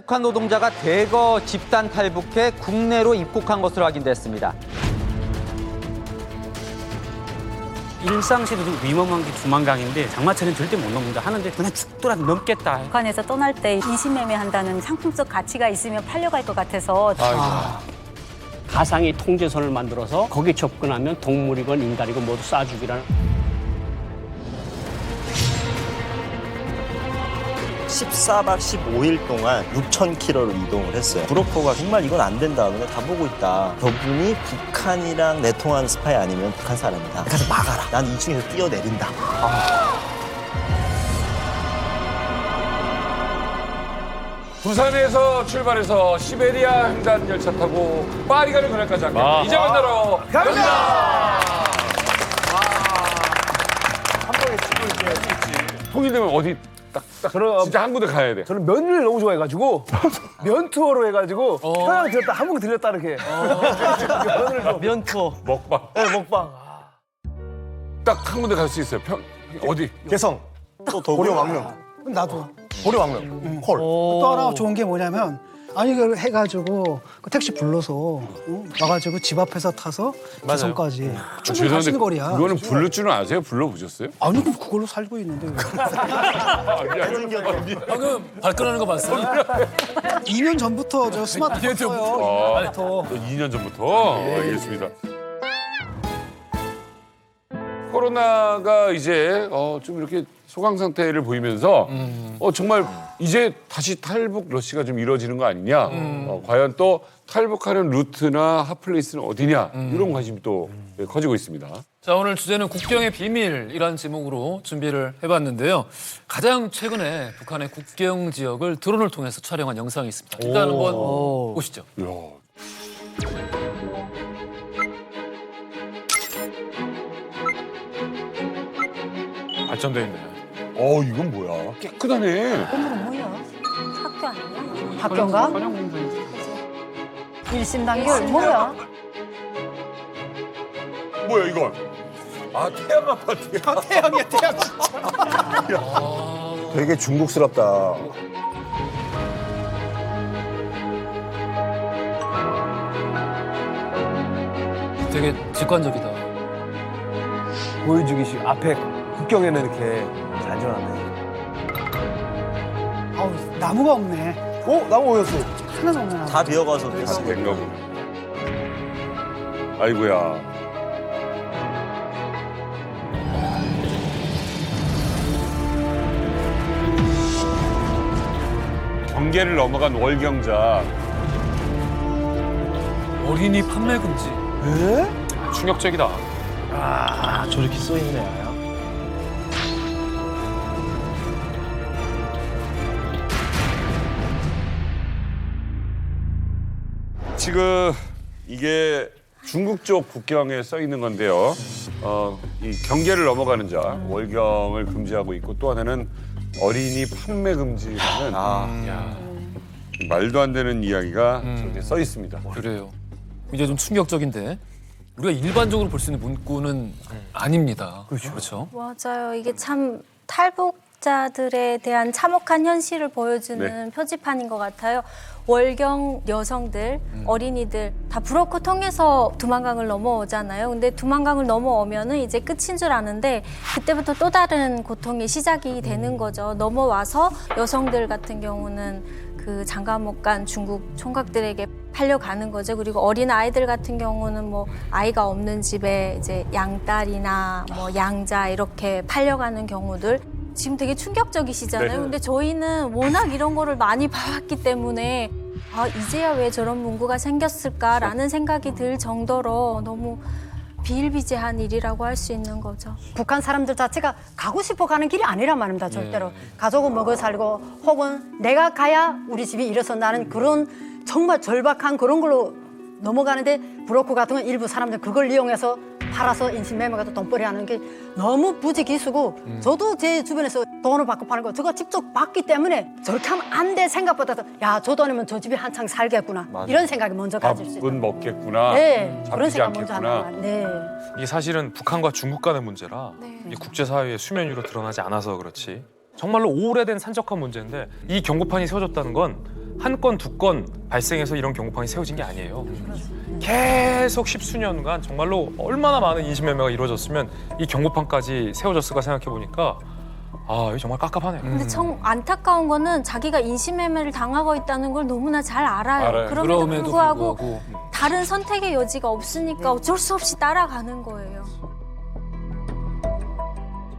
탈북한 노동자가 대거 집단 탈북해 국내로 입국한 것으로 확인됐습니다. 일상시도 위험한 게 두만강인데 장마철엔 절대 못 넘는다 하는데 그냥 죽더라도 넘겠다. 북한에서 떠날 때 인신매매한다는 상품적 가치가 있으면 팔려갈 것 같아서 가상의 통제선을 만들어서 거기에 접근하면 동물이건 인간이건 모두 쏴주기라는. 14박 15일 동안 6,000km를 이동을 했어요. 브로커가 정말 이건 안 된다. 너네 다 보고 있다. 저분이 북한이랑 내통하는 스파이 아니면 북한 사람이다. 가서 막아라. 난 2층에서 뛰어내린다. 부산에서 출발해서 시베리아 횡단 열차 타고 파리 가는 그날까지 함께 이제 만나러 갑니다. 한 번에 찍을 수 있지. 통일되면 어디 딱 진짜 한 군데 가야 돼. 저는 면을 너무 좋아해가지고 면 투어로 해가지고 평양 들렸다 한국 들렸다 이렇게 면을 좀 면 투어. 먹방. 네, 먹방. 딱 한 군데 갈 수 있어요. 어디? 개성. 또 고려 왕릉. 나도. 고려 왕릉. 콜. 또 하나 좋은 게 뭐냐면 아니 이걸 해가지고 그 택시 불러서 와가지고 집 앞에서 타서 개성까지 충분히 갈 수 있는 거리야. 그거는 부를 줄은 아세요? 불러보셨어요? 아니 그럼 그걸로 살고 있는데 방금 발끈하는 거 봤어요? 2년 전부터 저 스마트폰 써요. 2년 전부터? 알겠습니다. 코로나가 이제 좀 이렇게 소강 상태를 보이면서 정말 이제 다시 탈북 러시가 좀 이루어지는 거 아니냐. 과연 또 탈북하는 루트나 핫플레이스는 어디냐. 이런 관심이 또 커지고 있습니다. 자, 오늘 주제는 국경의 비밀이라는 제목으로 준비를 해봤는데요. 가장 최근에 북한의 국경 지역을 드론을 통해서 촬영한 영상이 있습니다. 일단 한번 보시죠. 이야. 발전돼 있네. 이건 뭐야? 깨끗하네. 뭐야? 학교 아니야? 학교인가? 일심단결 뭐야? 뭐야 이건? 태양 아파트야. 태양이야 태양 진짜. 되게 중국스럽다. 되게 직관적이다. 보여주기식 앞에 국경에는 이렇게 잘 지어놨네. 아우 나무가 없네. 나무 오였어. 하나도 없네. 나무. 다 비어가서 다 된가 보네. 아이고야. 경계를 넘어간 월경자. 어린이 판매 금지. 충격적이다. 저렇게 써있네. 지금 이게 중국 쪽 국경에 써 있는 건데요. 이 경계를 넘어가는 자, 월경을 금지하고 있고 또 하나는 어린이 판매 금지라는 말도 안 되는 이야기가 저렇게 써 있습니다. 그래요. 이제 좀 충격적인데 우리가 일반적으로 볼 수 있는 문구는 아닙니다. 그렇죠. 맞아요. 이게 참 탈북자들에 대한 참혹한 현실을 보여주는 표지판인 것 같아요. 월경 여성들, 어린이들 다 브로커 통해서 두만강을 넘어오잖아요. 근데 두만강을 넘어오면은 이제 끝인 줄 아는데 그때부터 또 다른 고통의 시작이 되는 거죠. 넘어와서 여성들 같은 경우는 그 장가 못 간 중국 총각들에게 팔려가는 거죠. 그리고 어린 아이들 같은 경우는 뭐 아이가 없는 집에 이제 양딸이나 뭐 양자 이렇게 팔려가는 경우들. 지금 되게 충격적이시잖아요. 근데 저희는 워낙 이런 거를 많이 봐왔기 때문에 이제야 왜 저런 문구가 생겼을까라는 생각이 들 정도로 너무 비일비재한 일이라고 할 수 있는 거죠. 북한 사람들 자체가 가고 싶어 가는 길이 아니란 말입니다. 절대로. 가족은 먹어 살고 혹은 내가 가야 우리 집이 일어선다는 그런 정말 절박한 그런 걸로 넘어가는데 브로커 같은 건 일부 사람들 그걸 이용해서 팔아서 인신매매가 또 돈벌이 하는 게 너무 부지기수고 저도 제 주변에서 돈을 받고 파는 거 제가 직접 봤기 때문에 저렇게 하면 안 돼 생각보다 야, 저 돈이면 저 집이 한창 살겠구나. 이런 생각이 먼저 가질 수 있어요. 밥은 먹겠구나. 네, 그런 잡히지 생각 먼저 않겠구나. 하는 거예요. 네. 이게 사실은 북한과 중국 간의 문제라 이 국제사회의 수면 위로 드러나지 않아서 그렇지 정말로 오래된 산적한 문제인데 이 경고판이 세워졌다는 건 한 건, 두 건 발생해서 이런 경고판이 세워진 게 아니에요. 계속 십수년간 정말로 얼마나 많은 인신매매가 이루어졌으면 이 경고판까지 세워졌을까 생각해 보니까 아, 이거 정말 깝깝하네요. 근데 참 안타까운 거는 자기가 인신매매를 당하고 있다는 걸 너무나 잘 알아요. 그럼에도 불구하고 다른 선택의 여지가 없으니까 어쩔 수 없이 따라가는 거예요.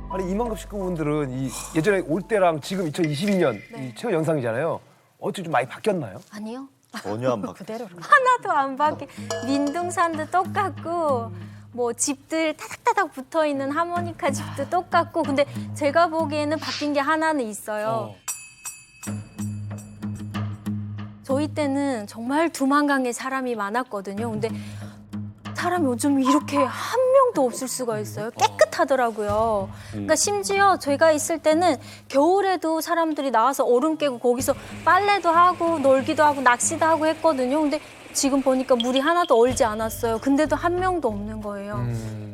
아니 이만급 식구분들은 이 예전에 올 때랑 지금 2022년 이 최고 연상이잖아요. 어떻게 좀 많이 바뀌었나요? 아니요. 전혀 안 바뀌었어요. 그대로. 하나도 안 바뀌. 민둥산도 똑같고 뭐 집들 타닥타닥 붙어 있는 하모니카 집도 똑같고 근데 제가 보기에는 바뀐 게 하나는 있어요. 저희 때는 정말 두만강에 사람이 많았거든요. 근데 사람이 요즘 이렇게 한 명도 없을 수가 있어요. 깨끗하더라고요. 그러니까 심지어 저희가 있을 때는 겨울에도 사람들이 나와서 얼음 깨고 거기서 빨래도 하고 놀기도 하고 낚시도 하고 했거든요. 근데 지금 보니까 물이 하나도 얼지 않았어요. 근데도 한 명도 없는 거예요.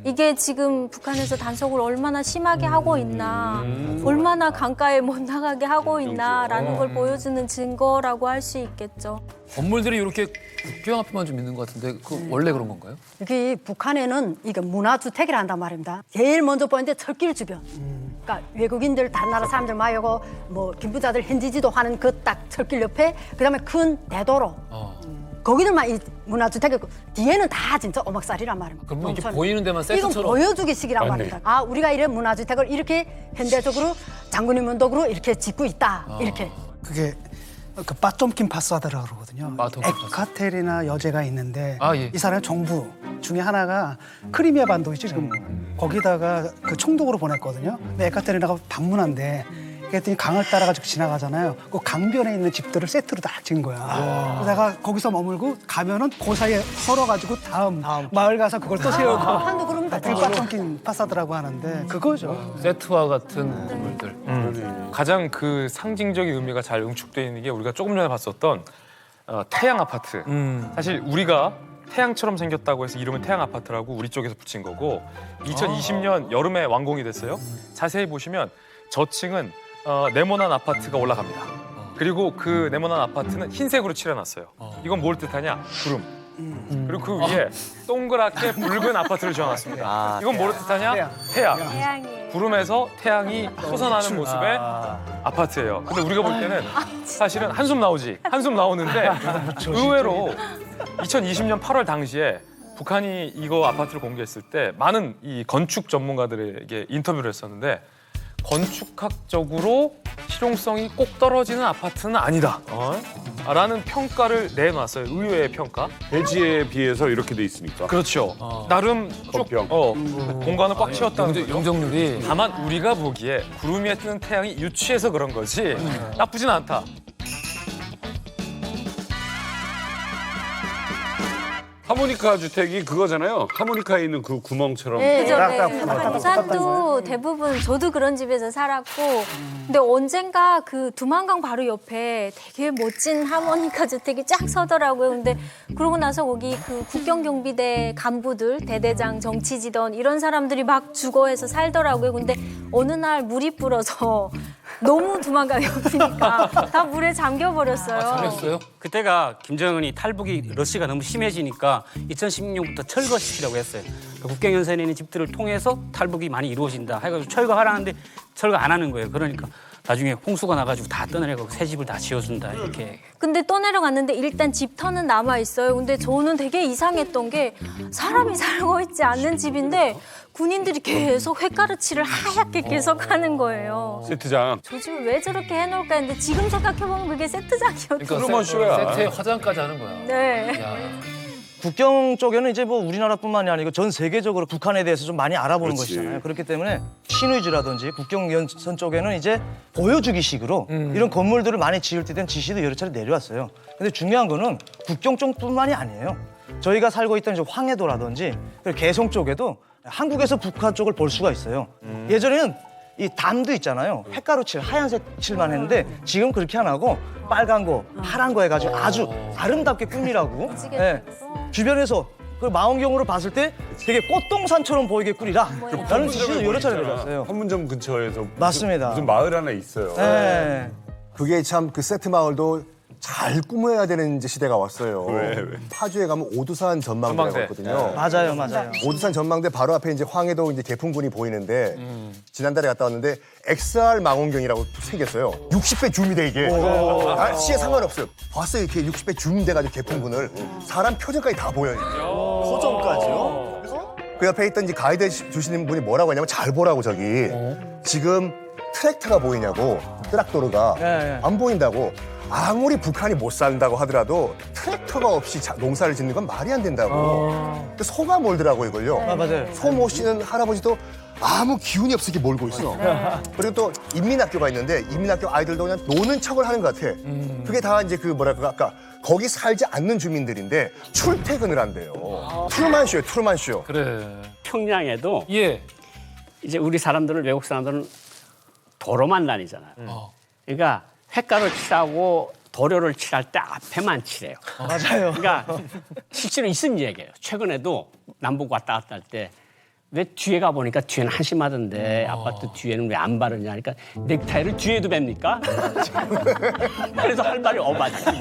이게 지금 북한에서 단속을 얼마나 심하게 하고 있나, 얼마나 강가에 못 나가게 하고 있나라는 걸 보여주는 증거라고 할 수 있겠죠. 건물들이 이렇게 국경 앞에만 좀 있는 것 같은데 그 원래 그런 건가요? 이게 북한에는 이게 문화주택이라 한단 말입니다. 제일 먼저 보이는데 철길 주변. 그러니까 외국인들 다른 나라 사람들 많이 오고 뭐 김부자들 현지지도 하는 그 딱 철길 옆에 그다음에 큰 대도로. 거기들만 이 문화주택이고 뒤에는 다 진짜 오막살이란 말입니다. 그럼 이렇게 보이는 데만 세트처럼. 이건 보여주기식이란 말입니다. 아 우리가 이런 문화주택을 이렇게 현대적으로 장군님 문덕으로 이렇게 짓고 있다. 이렇게. 그게 그 빠tom킨 파사드라고 그러거든요. 에카테리나 여제가 있는데 이 사람의 정부 중에 하나가 크리미아 반도 있지 지금 거기다가 그 총독으로 보냈거든요. 근데 에카테리나가 방문한대. 그랬더니 강을 따라가지고 지나가잖아요. 그 강변에 있는 집들을 세트로 다 지은 거야. 내가 거기서 머물고 가면은 그 사이에 헐어가지고 다음 마을 가서 그걸 또 세우고. 한도 그럽니다. 그게 빠tom킨 파사드라고 하는데 그거죠. 세트와 같은 건물들. 가장 그 상징적인 의미가 잘 응축되어 있는 게 우리가 조금 전에 봤었던 태양 아파트. 사실 우리가 태양처럼 생겼다고 해서 이름을 태양 아파트라고 우리 쪽에서 붙인 거고 2020년 여름에 완공이 됐어요. 자세히 보시면 저층은 네모난 아파트가 올라갑니다. 그리고 그 네모난 아파트는 흰색으로 칠해놨어요. 이건 뭘 뜻하냐? 구름. 그리고 그 위에 동그랗게 붉은 아파트를 지어놨습니다. 이건 뭘 뜻하냐? 태양. 태양이에요. 구름에서 태양이 솟아나는 모습의 아파트예요. 근데 우리가 볼 때는 사실은 한숨 나오지. 한숨 나오는데 의외로 2020년 8월 당시에 북한이 이거 아파트를 공개했을 때 많은 이 건축 전문가들에게 인터뷰를 했었는데 건축학적으로 실용성이 꼭 떨어지는 아파트는 아니다. 라는 평가를 내놨어요. 의외의 평가. 대지에 비해서 이렇게 돼 있으니까. 그렇죠. 나름 쭉 공간을 꽉 채웠다는 거죠. 용적률이. 다만 우리가 보기에 구름 위에 뜨는 태양이 유치해서 그런 거지 나쁘진 않다. 하모니카 주택이 그거잖아요. 하모니카에 있는 그 구멍처럼. 그죠. 부산도 대부분 저도 그런 집에서 살았고 근데 언젠가 그 두만강 바로 옆에 되게 멋진 하모니카 주택이 쫙 서더라고요. 근데 그러고 나서 거기 그 국경경비대 간부들 대대장 정치지던 이런 사람들이 막 주거해서 살더라고요. 근데 어느 날 물이 불어서 너무 두만강 옆이니까 다 물에 잠겨버렸어요. 잘했어요? 그때가 김정은이 탈북이 러시가 너무 심해지니까 2016년부터 철거시키려고 했어요. 그 국경연선에 있는 집들을 통해서 탈북이 많이 이루어진다 해가지고 철거하라는데 철거 안 하는 거예요. 그러니까 나중에 홍수가 나가지고 다 떠내려가고 새 집을 다 지어준다 이렇게. 근데 떠내려갔는데 일단 집터는 남아있어요. 근데 저는 되게 이상했던 게 사람이 살고 있지 않는 집인데 군인들이 계속 횟가루칠을 하얗게 계속 하는 거예요. 세트장. 저 집을 왜 저렇게 해놓을까 했는데 지금 생각해보면 그게 세트장이었죠. 그러면 쇼야. 세트에 화장까지 하는 거야. 네. 야. 국경 쪽에는 이제 뭐 우리나라뿐만이 아니고 전 세계적으로 북한에 대해서 좀 많이 알아보는 그렇지. 것이잖아요. 그렇기 때문에 신의주라든지 국경연선 쪽에는 이제 보여주기식으로 이런 건물들을 많이 지을 때 된 지시도 여러 차례 내려왔어요. 근데 중요한 거는 국경 쪽뿐만이 아니에요. 저희가 살고 있던 이제 황해도라든지 그리고 개성 쪽에도 한국에서 북한 쪽을 볼 수가 있어요. 예전에는 이 담도 있잖아요. 횟가루칠, 하얀색 칠만 했는데 지금 그렇게 안 하고 빨간 거, 파란 거 해가지고 아주 아름답게 꾸미라고. 네. 주변에서 그 망원경으로 봤을 때 되게 꽃동산처럼 보이게 꾸리라. 라는 지시도 여러 차례 내렸어요. 판문점 근처에서 맞습니다. 무슨 마을 하나 있어요. 네. 그게 참 그 세트 마을도 잘 꾸며야 되는 이제 시대가 왔어요. 왜? 파주에 가면 오두산 전망대가 전망대. 있거든요. 맞아요, 맞아요. 오두산 전망대 바로 앞에 이제 황해도 이제 개풍군이 보이는데 지난달에 갔다 왔는데 XR 망원경이라고 생겼어요. 60배 줌이 돼 이게. 날씨에 상관없어요. 봤어요 이렇게 60배 줌 돼가지고 개풍군을 사람 표정까지 다 보여요. 표정까지요? 그 옆에 있던 이제 가이드 주시는 분이 뭐라고 하냐면 잘 보라고 저기 지금 트랙터가 보이냐고 트락도르가 예. 안 보인다고. 아무리 북한이 못 산다고 하더라도 트랙터가 없이 농사를 짓는 건 말이 안 된다고. 근데 소가 몰더라고 이걸요. 맞아요. 소 모시는 할아버지도 아무 기운이 없이 이렇게 몰고 있어. 그리고 또 인민학교가 있는데 인민학교 아이들도 그냥 노는 척을 하는 것 같아. 그게 다 이제 그 뭐랄까 아까 거기 살지 않는 주민들인데 출퇴근을 한대요. 트루만쇼예요, 트루만쇼. 그래. 평양에도 예. 이제 우리 사람들은 외국 사람들은 도로만 다니잖아요. 그러니까 횟가를 칠하고 도료를 칠할 때 앞에만 칠해요. 맞아요. 그러니까 실제로 있은 얘기예요. 최근에도 남북 왔다 갔다 할 때 왜 뒤에 가보니까 뒤에는 한심하던데 아파트 뒤에는 왜 안 바르냐 하니까 넥타이를 뒤에도 맵니까? 그래서 할 말이 맞아.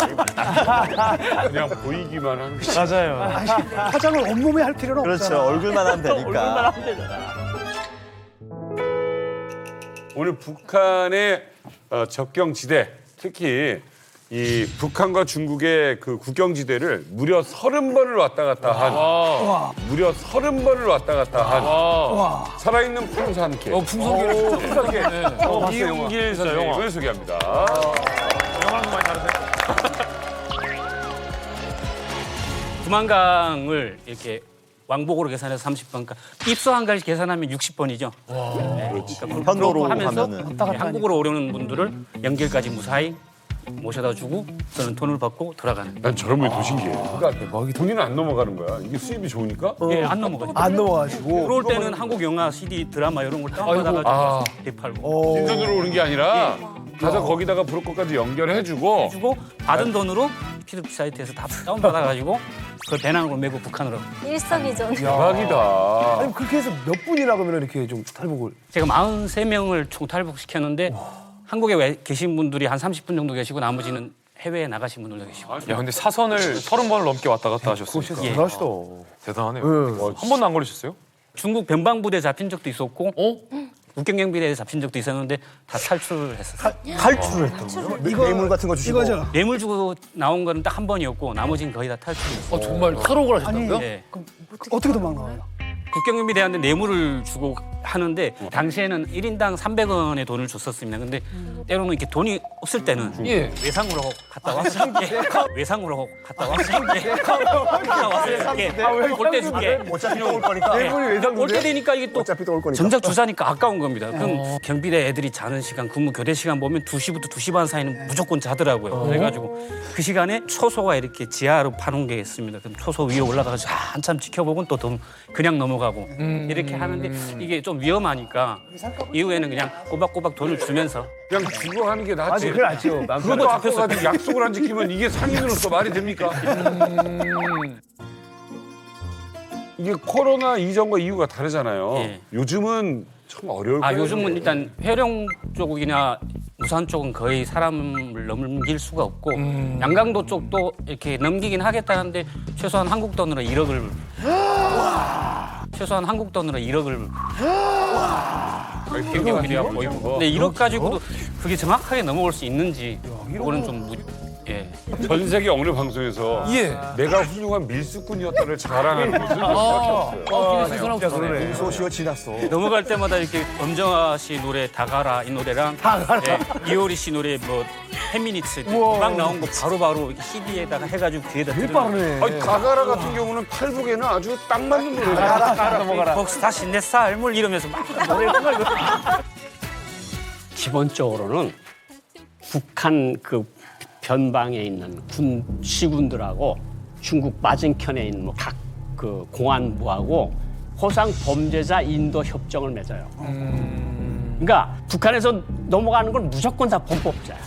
그냥 보이기만 하는 거. 맞아요. 화장을 온몸에 할 필요는 그렇죠. 없잖아. 얼굴만 하면 되니까. 얼굴만 하면 되잖아. 오늘 북한의 접경지대, 특히 이 북한과 중국의 그 국경지대를 무려 30번을 왔다 갔다 한, 무려 30번을 왔다 갔다 한 살아있는 풍산개. 풍선기를 진짜 풍선기. 이웅길 선생님을 소개합니다. 영화는 많이 다르세요? 두만강을 이렇게 왕복으로 계산해서 30번, 그러니까 입수한가를 계산하면 60번이죠. 그러니까 편도로 하면서 하면은. 한국으로 오려는 분들을 연길까지 무사히 모셔다 주고 저는 돈을 받고 돌아가는. 난 저런 분이 더 신기해요. 그러니까 본인은 안 넘어가는 거야. 이게 수입이 좋으니까? 예, 안 넘어가죠. 안 넘어가시고. 들어올 때는 한국 영화, CD, 드라마 이런 걸 다운받아가지고 대팔고. 인천으로 오는 게 아니라 가서 거기다가 브로커까지 연결해주고 주고 받은 돈으로 P2P 사이트에서 다 다운받아가지고 그걸 배낭으로 메고 북한으로. 일석이조. 대박이다. 아니 그렇게 해서 몇 분이나 그러면 이렇게 좀 탈북을. 제가 43명을 총 탈북시켰는데 한국에 계신 분들이 한 30분 정도 계시고 나머지는 해외에 나가신 분들도 계시고. 야, 근데 사선을 30번을 넘게 왔다 갔다 하셨으니까. 대단하시다. 대단하네요. 한 번도 안 걸리셨어요? 중국 변방부대 잡힌 적도 있었고 국경경비대에 잡힌 적도 있었는데 다 탈출을 했었어요. 탈출을 했다고요? 뇌물 같은 거 주시고. 이거죠. 뇌물 주고 나온 거는 딱 한 번이었고 나머지는 거의 다 탈출했어요. 정말 탈옥을 하셨다고요? 네. 어떻게 도망 나와요? 국경경비대한테 뇌물을 주고 하는데 당시에는 1인당 300원의 돈을 줬었습니다. 근데 때로는 이렇게 돈이 없을 때는 예. 외상으로 갔다 와. 외상으로 갔다 와. 올때 줄게. 어차피 또 올 거니까. 올 때 되니까 이게 또 어차피 또 올 거니까. 정작 주사니까 아까운 겁니다. 그럼 경비대 애들이 자는 시간, 근무 교대 시간 보면 2시부터 2시 반 사이는 무조건 자더라고요. 그래가지고 그 시간에 초소가 이렇게 지하로 파놓은 게 있습니다. 그럼 초소 위에 올라가서 한참 지켜보고 또 그냥 넘어가고 이렇게 하는데 이게 좀 위험하니까 이후에는 그냥 꼬박꼬박 돈을 주면서 그냥 주고 하는 게 낫지. 그래 알죠. 그것도 잡혀가지고 약속을 안 지키면 이게 상인으로서 말이 됩니까? 이게 코로나 이전과 이후가 다르잖아요. 예. 요즘은 참 어려울 거예요. 요즘은 일단 회령 쪽이나 우산 쪽은 거의 사람을 넘길 수가 없고 양강도 쪽도 이렇게 넘기긴 하겠다는데 최소한 한국 돈으로 1억을 경비대가 보이고 근데 1억 가지고도 그게 정확하게 넘어올 수 있는지 그거는 좀 전 세계 어느 방송에서 내가 훌륭한 밀수꾼이었다를 자랑하는 것을 소시오 지났어. 넘어갈 때마다 이렇게 엄정화 씨 노래 다가라 이 노래랑 이효리 씨 노래 뭐 페미니츠 막 나온 거 바로바로 이렇게 CD에다가 해가지고 뒤에다 들어요. 아니 다가라 같은 경우는 탈북에는 아주 딱 맞는 노래다. 넘어가라. 복스 다시 내 삶을 이러면서 막 노래를 불러요. 기본적으로는 북한 그 변방에 있는 시군들하고 중국 맞은편에 있는 뭐 각 그 공안부하고 호상 범죄자 인도 협정을 맺어요. 그러니까 북한에서 넘어가는 건 무조건 다 범법자야.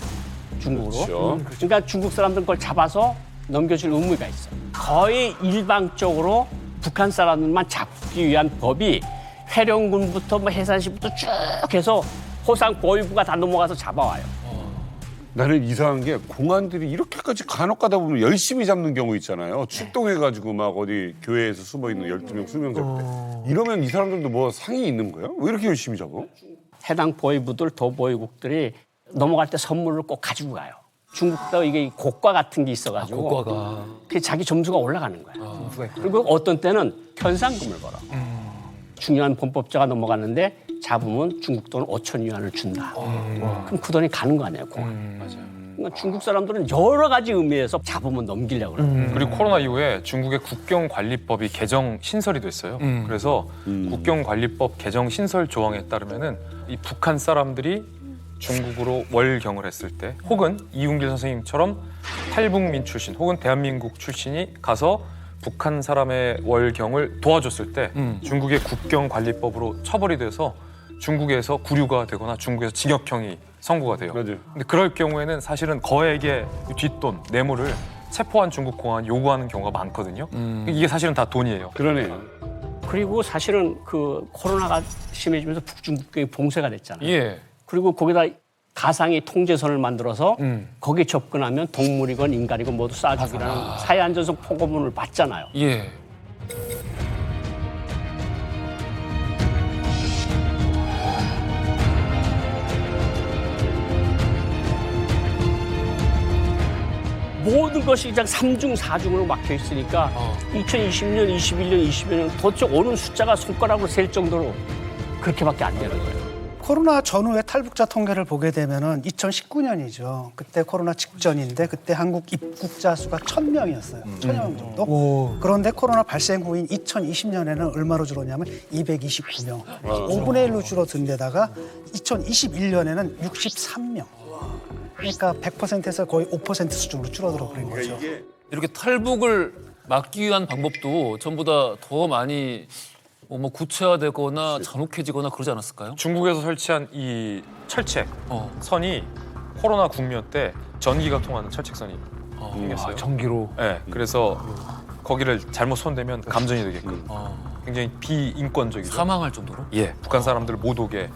중국으로. 그렇죠. 그러니까 중국 사람들 그걸 잡아서 넘겨줄 의무가 있어. 거의 일방적으로 북한 사람들만 잡기 위한 법이 회령군부터 뭐 해산시부터 쭉 해서 호상 보위부가 다 넘어가서 잡아와요. 나는 이상한 게 공안들이 이렇게까지 간혹 가다 보면 열심히 잡는 경우 있잖아요. 출동해가지고 막 어디 교회에서 숨어있는 12명, 20명 잡을 때. 이러면 이 사람들도 뭐 상이 있는 거예요? 왜 이렇게 열심히 잡아? 해당 보위부들, 도보위국들이 넘어갈 때 선물을 꼭 가지고 가요. 중국도 이게 고가 같은 게 있어가지고 고가가. 그게 자기 점수가 올라가는 거야. 그리고 어떤 때는 현상금을 걸어. 중요한 범법자가 넘어갔는데 잡으면 중국 돈 5천 위안을 준다. 그럼 그 돈이 가는 거 아니에요, 공안. 그러니까 중국 사람들은 여러 가지 의미에서 잡으면 넘기려고 그래요. 그리고 코로나 이후에 중국의 국경관리법이 개정 신설이 됐어요. 그래서 국경관리법 개정 신설 조항에 따르면은 이 북한 사람들이 중국으로 월경을 했을 때 혹은 이웅길 선생님처럼 탈북민 출신 혹은 대한민국 출신이 가서 북한 사람의 월경을 도와줬을 때 중국의 국경관리법으로 처벌이 돼서 중국에서 구류가 되거나 중국에서 징역형이 선고가 돼요. 맞아요. 근데 그럴 경우에는 사실은 거액의 뒷돈, 뇌물을 체포한 중국 공안이 요구하는 경우가 많거든요. 이게 사실은 다 돈이에요. 그러네요. 그리고 사실은 그 코로나가 심해지면서 북중국경이 봉쇄가 됐잖아요. 예. 그리고 거기다 가상의 통제선을 만들어서 거기에 접근하면 동물이건 인간이건 모두 쏴죽이라는 사회안전성 포고문을 받잖아요. 예. 모든 것이 그냥 3중, 4중으로 막혀 있으니까 2020년, 21년, 22년 도대체 오는 숫자가 손가락으로 셀 정도로 그렇게밖에 안 되는 거예요. 코로나 전후의 탈북자 통계를 보게 되면은 2019년이죠. 그때 코로나 직전인데 그때 한국 입국자 수가 1,000명이었어요. 1,000명 정도. 그런데 코로나 발생 후인 2020년에는 얼마로 줄었냐면 229명. 5분의 1로 줄어든 데다가 2021년에는 63명. 그러니까 100%에서 거의 5% 수준으로 줄어들어 버린 거죠. 이렇게 탈북을 막기 위한 방법도 전보다 더 많이 뭐 구체화되거나 잔혹해지거나 그러지 않았을까요? 중국에서 설치한 이 철책 선이 코로나 국면 때 전기가 통하는 철책선이 생겼어요. 전기로. 네, 그래서 거기를 잘못 손대면 감전이 되게끔 굉장히 비인권적이죠. 사망할 정도로? 예, 북한 사람들을 못 오게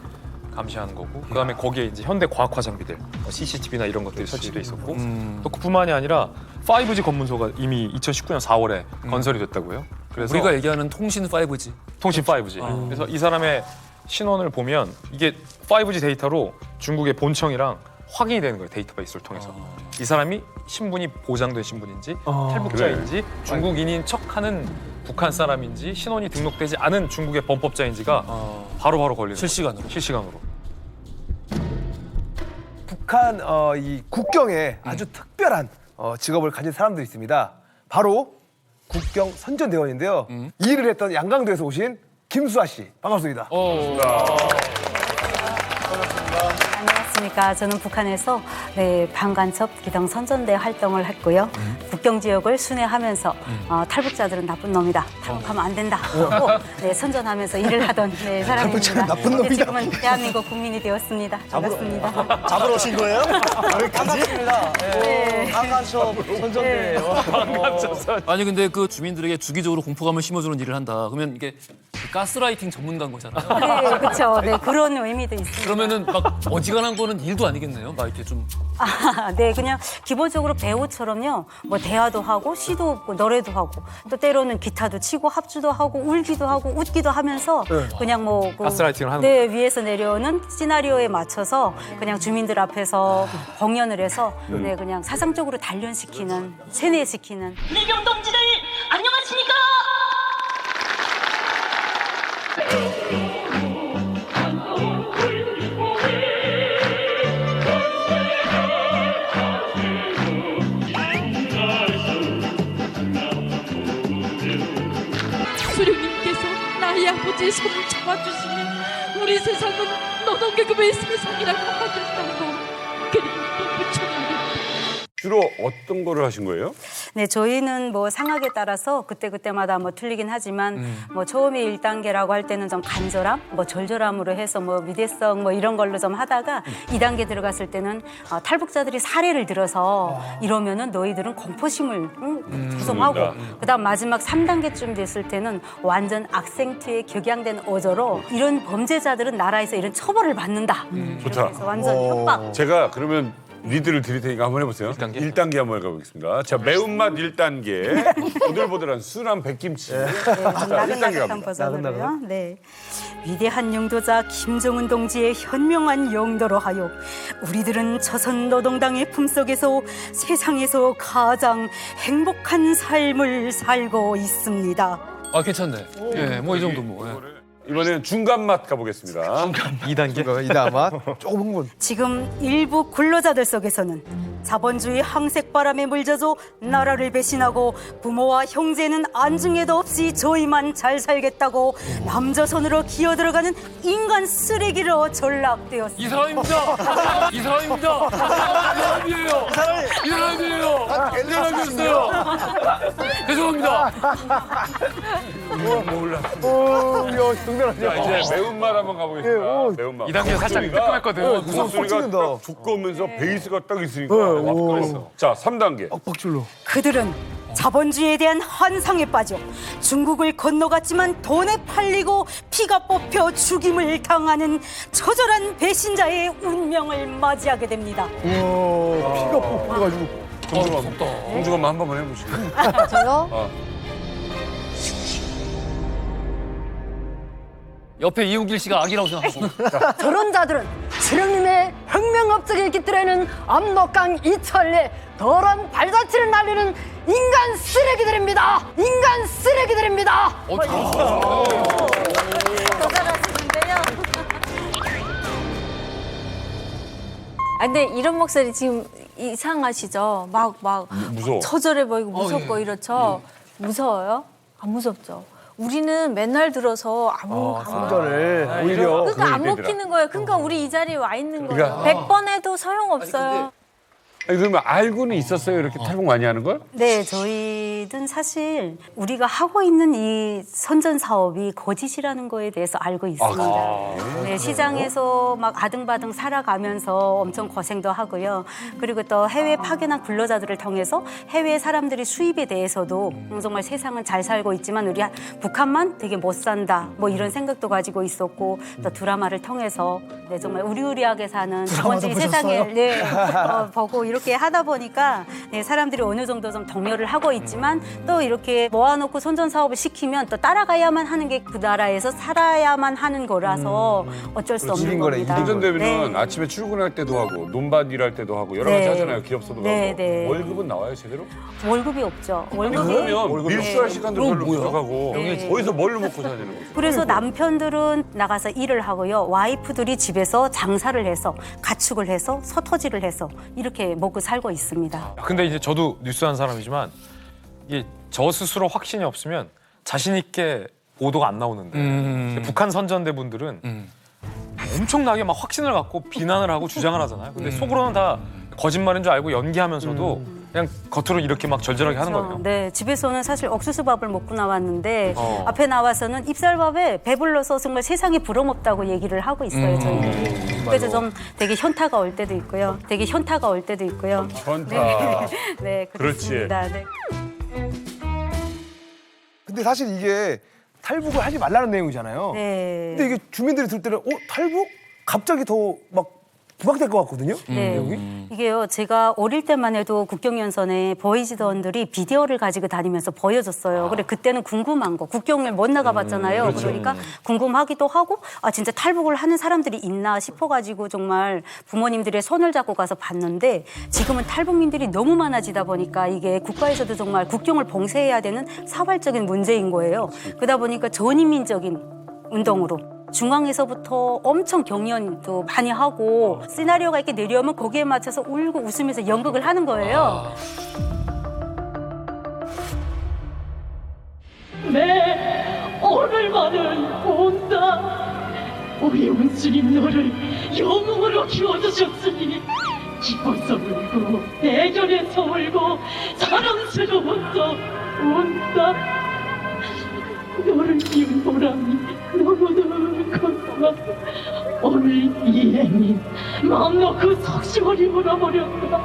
감시하는 거고 그다음에 거기에 이제 현대 과학화 장비들 CCTV나 이런 것들이 설치돼 있었고 또 그뿐만이 아니라 5G 검문소가 이미 2019년 4월에 건설이 됐다고요. 그래서 우리가 얘기하는 통신 5G. 통신 5G. 그래서 이 사람의 신원을 보면 이게 5G 데이터로 중국의 본청이랑 확인이 되는 거예요. 데이터베이스를 통해서. 이 사람이 신분이 보장된 신분인지 탈북자인지 중국인인 척하는 북한 사람인지 신원이 등록되지 않은 중국의 범법자인지가 바로바로 걸리는 실시간으로. 거예요. 실시간으로. 북한 이 국경에 아주 특별한 직업을 가진 사람들이 있습니다. 바로 국경 선전대원인데요. 이 일을 했던 양강도에서 오신 김수아 씨 반갑습니다. 안녕하십니까. 저는 북한에서 반간첩 기동 선전대 활동을 했고요. 국경 지역을 순회하면서 탈북자들은 나쁜 놈이다. 탈북하면 안 된다. 하고 선전하면서 일을 하던 사람입니다. 탈북자는 나쁜 놈이다. 지금은 대한민국 국민이 되었습니다. 반갑습니다. 잡으러 오신 거예요? 반갑습니다. 반간첩 선전대예요. 아니 근데 그 주민들에게 주기적으로 공포감을 심어주는 일을 한다. 그러면 이게 가스라이팅 전문가인 거잖아요. 네, 그렇죠. 네, 그런 의미도 있습니다. 그러면은 막 어지간한 거는 일도 아니겠네요. 막 이렇게 좀. 네, 그냥 기본적으로 배우처럼요. 뭐 대화도 하고 시도 없고 노래도 하고 또 때로는 기타도 치고 합주도 하고 울기도 하고 웃기도 하면서 그냥 뭐 가스라이팅을 하는 네, 위에서 내려오는 시나리오에 맞춰서 그냥 주민들 앞에서 공연을 해서 네, 그냥 사상적으로 단련시키는 세뇌시키는 내병 동지들 안녕하십니까? 수령님께서 나의 아버지의 손을 잡아주시니 우리 세상은 노동계급의 세상이라고 하셨다고. 그리고 또 부처님이 주로 어떤 거를 하신 거예요? 네, 저희는 뭐 상황에 따라서 그때마다 뭐 틀리긴 하지만 뭐 처음에 1단계라고 할 때는 좀 간절함, 뭐 절절함으로 해서 뭐 위대성 뭐 이런 걸로 좀 하다가 2단계 들어갔을 때는 탈북자들이 사례를 들어서 이러면은 너희들은 공포심을 조성하고 그다음 마지막 3단계쯤 됐을 때는 완전 악생트에 격양된 어조로 이런 범죄자들은 나라에서 이런 처벌을 받는다. 좋다. 그래서 완전 협박. 제가 그러면 리드를 드릴 테니까 한번 해보세요. 1단계 한번 가보겠습니다. 자, 매운맛 1단계. 보들보들한 순한 백김치. 자, 1단계 갑니다. 버전으로요. 네. 위대한 영도자 김정은 동지의 현명한 영도로 하여 우리들은 조선 노동당의 품속에서 세상에서 가장 행복한 삶을 살고 있습니다. 아 괜찮네. 예, 뭐 이 정도 뭐. 예. 이번에는 중간 맛 가보겠습니다. 2단계. 2단 맛. 조금 흥분. 지금 일부 근로자들 속에서는 자본주의 항색바람에 물져서 나라를 배신하고 부모와 형제는 안중에도 없이 저희만 잘 살겠다고 남조선으로 기어들어가는 인간 쓰레기로 전락되었습니다. 이 사람입니다. 이 사람입니다. 이 사람이에요. 이 사람이었어요. 죄송합니다. 자, 이제 매운맛 한번 가보겠습니다. 매운맛. 2단계 살짝 뜨끔했거든요. 목소리가 딱 두꺼우면서 베이스가 딱 있으니까 와서. 자, 3단계. 빡줄로. 그들은 자본주의에 대한 환상에 빠져 중국을 건너갔지만 돈에 팔리고 피가 뽑혀 죽임을 당하는 처절한 배신자의 운명을 맞이하게 됩니다. 우와, 피가 뽑혀가지고. 공주엄마 한 번만 해보시죠. 저요? 옆에 이웅길 씨가 악이라고 생각하고. 저런 자들은 주령님의 혁명업적의 깃들에는 압록강 이천리 더러운 발자취를 날리는 인간 쓰레기들입니다. 인간 쓰레기들입니다. 더 잘하시는데요. 아, 근데 이런 목소리 지금 이상하시죠? 막 무서워. 처절해 보이고 무섭고 이렇죠? 무서워요? 안 무섭죠? 우리는 맨날 들어서 아무 선전을 오히려. 그러니까 안 먹히는 거예요. 그러니까 우리 이 자리에 와 있는 거예요. 100번 해도 소용없어요. 아니, 그러면 알고는 있었어요? 이렇게 탈북 많이 하는 걸? 네, 저희는 사실 우리가 하고 있는 이 선전 사업이 거짓이라는 거에 대해서 알고 있습니다. 네, 시장에서 막 아등바등 살아가면서 엄청 고생도 하고요. 그리고 또 해외 파견한 근로자들을 통해서 해외 사람들의 수입에 대해서도 정말 세상은 잘 살고 있지만 우리 북한만 되게 못 산다. 뭐 이런 생각도 가지고 있었고 또 드라마를 통해서 네, 정말 우리우리하게 사는 자본주의 세상을 네, 보고 이렇게 하다 보니까 네, 사람들이 어느 정도 좀 동요를 하고 있지만 또 이렇게 모아놓고 선전 사업을 시키면 또 따라가야만 하는 게 그 나라에서 살아야만 하는 거라서 어쩔 수 없는 겁니다. 선전되면 아침에 출근할 때도 하고 논밭 일할 때도 하고 여러 가지 하잖아요. 기업소도 가고. 월급은 나와요 제대로? 월급이 없죠. 그러면 밀수할 시간도 별로 부족하고 어디서 뭘로 먹고 사야 되는 거죠? 그래서 남편들은 나가서 일을 하고요. 와이프들이 집에서 장사를 해서 가축을 해서 서토지를 해서 이렇게 먹고 살고 있습니다. 근데 이제 저도 뉴스한 사람이지만 이게 저 스스로 확신이 없으면 자신 있게 보도가 안 나오는데 북한 선전대 분들은 엄청나게 막 확신을 갖고 비난을 하고 주장을 하잖아요. 근데 속으로는 다 거짓말인 줄 알고 연기하면서도 그냥 겉으로 이렇게 막 절절하게 하는 거예요. 네, 집에서는 사실 옥수수밥을 먹고 나왔는데 앞에 나와서는 입쌀밥에 배불러서 정말 세상에 부러먹다고 얘기를 하고 있어요, 저희들이. 그래서 좀 되게 현타가 올 때도 있고요. 되게 현타가 올 때도 있고요. 현타. 네, 그렇습니다. 네. 근데 사실 이게 탈북을 하지 말라는 내용이잖아요. 네. 근데 이게 주민들이 들 때는 탈북? 갑자기 더 막 부각될 것 같거든요. 네. 이게요, 제가 어릴 때만 해도 국경연선에 보이지던들이 비디오를 가지고 다니면서 보여줬어요. 그래, 그때는 궁금한 거, 국경을 못 나가봤잖아요. 그렇죠. 그러니까 궁금하기도 하고, 아, 진짜 탈북을 하는 사람들이 있나 싶어가지고 정말 부모님들의 손을 잡고 가서 봤는데 지금은 탈북민들이 너무 많아지다 보니까 이게 국가에서도 정말 국경을 봉쇄해야 되는 사활적인 문제인 거예요. 그러다 보니까 전인민적인 운동으로 중앙에서부터 엄청 경연도 많이 하고 시나리오가 이렇게 내려오면 거기에 맞춰서 울고 웃으면서 연극을 하는 거예요. 내 오늘만을 본다. 우리 운수님 너를 영웅으로 키워주셨으니 기뻐서 울고 대견해서 울고 사랑스러워서 운다. 너를 키운 보람이 너무너무 커서 오늘 이 행인 마음 놓고 속시원히 울어버렸다.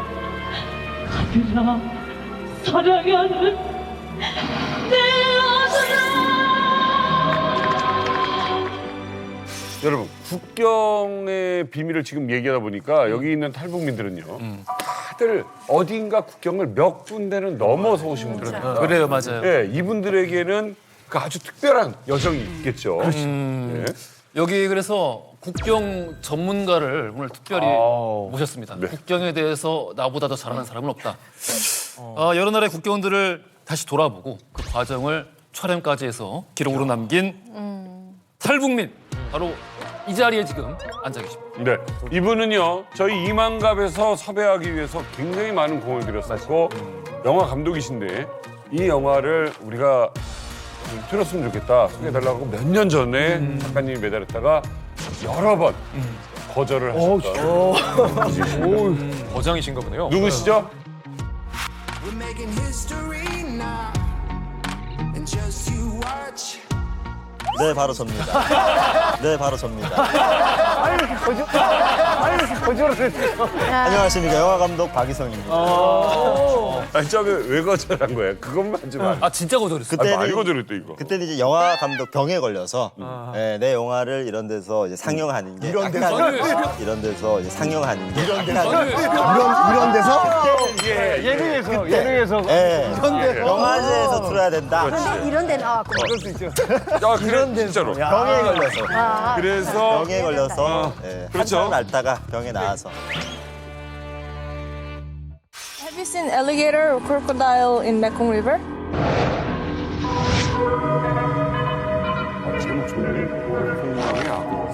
아들아, 사랑하는 내 아들아. 여러분 국경의 비밀을 지금 얘기하다 보니까 여기 있는 탈북민들은요. 다들 어딘가 국경을 몇 군데는 넘어서 오신 분들입니다. 그래요, 맞아요. 예, 이분들에게는 그 아주 특별한 여정이 있겠죠. 예. 여기 그래서 국경 전문가를 오늘 특별히 모셨습니다. 네. 국경에 대해서 나보다 더 잘 아는 사람은 없다. 여러 나라의 국경들을 다시 돌아보고 그 과정을 촬영까지 해서 기록으로 남긴 탈북민 바로 이 자리에 지금 앉아 계십니다. 네, 이분은요 저희 이만갑에서 섭외하기 위해서 굉장히 많은 공을 들였었고 영화 감독이신데 이 영화를 우리가 좀 틀었으면 좋겠다 소개해달라고 몇 년 전에 작가님이 매달렸다가 여러 번 거절을 하셨다. 거장이신가 보네요. 누구시죠? 네, 바로 접니다. 네, 바로 접니다. 거절을 했어요. 안녕하십니까. 영화 감독 박이성입니다. 아니 처음에 왜 거절한 거야? 그것만 하지 마. 아 진짜 거절했어. 많이 거절했다 이거. 그때는 이제 영화 감독 병에 걸려서 예, 내 영화를 이런 데서 이제 상영하는 게 이런 데서? 이런 데서 이제 상영하는 게 이런 데서? 예능에서 예, 영화제에서 틀어야 된다. 이런 데는 그럴 수 있죠. 야, 그래, 진짜로. 병에 걸려서 그래서 병에 걸려서 예, 그렇죠. 한참 앓다가 병에 나와서. Have you seen alligator or crocodile in Mekong River? 제목 좋네. 공항의 악어.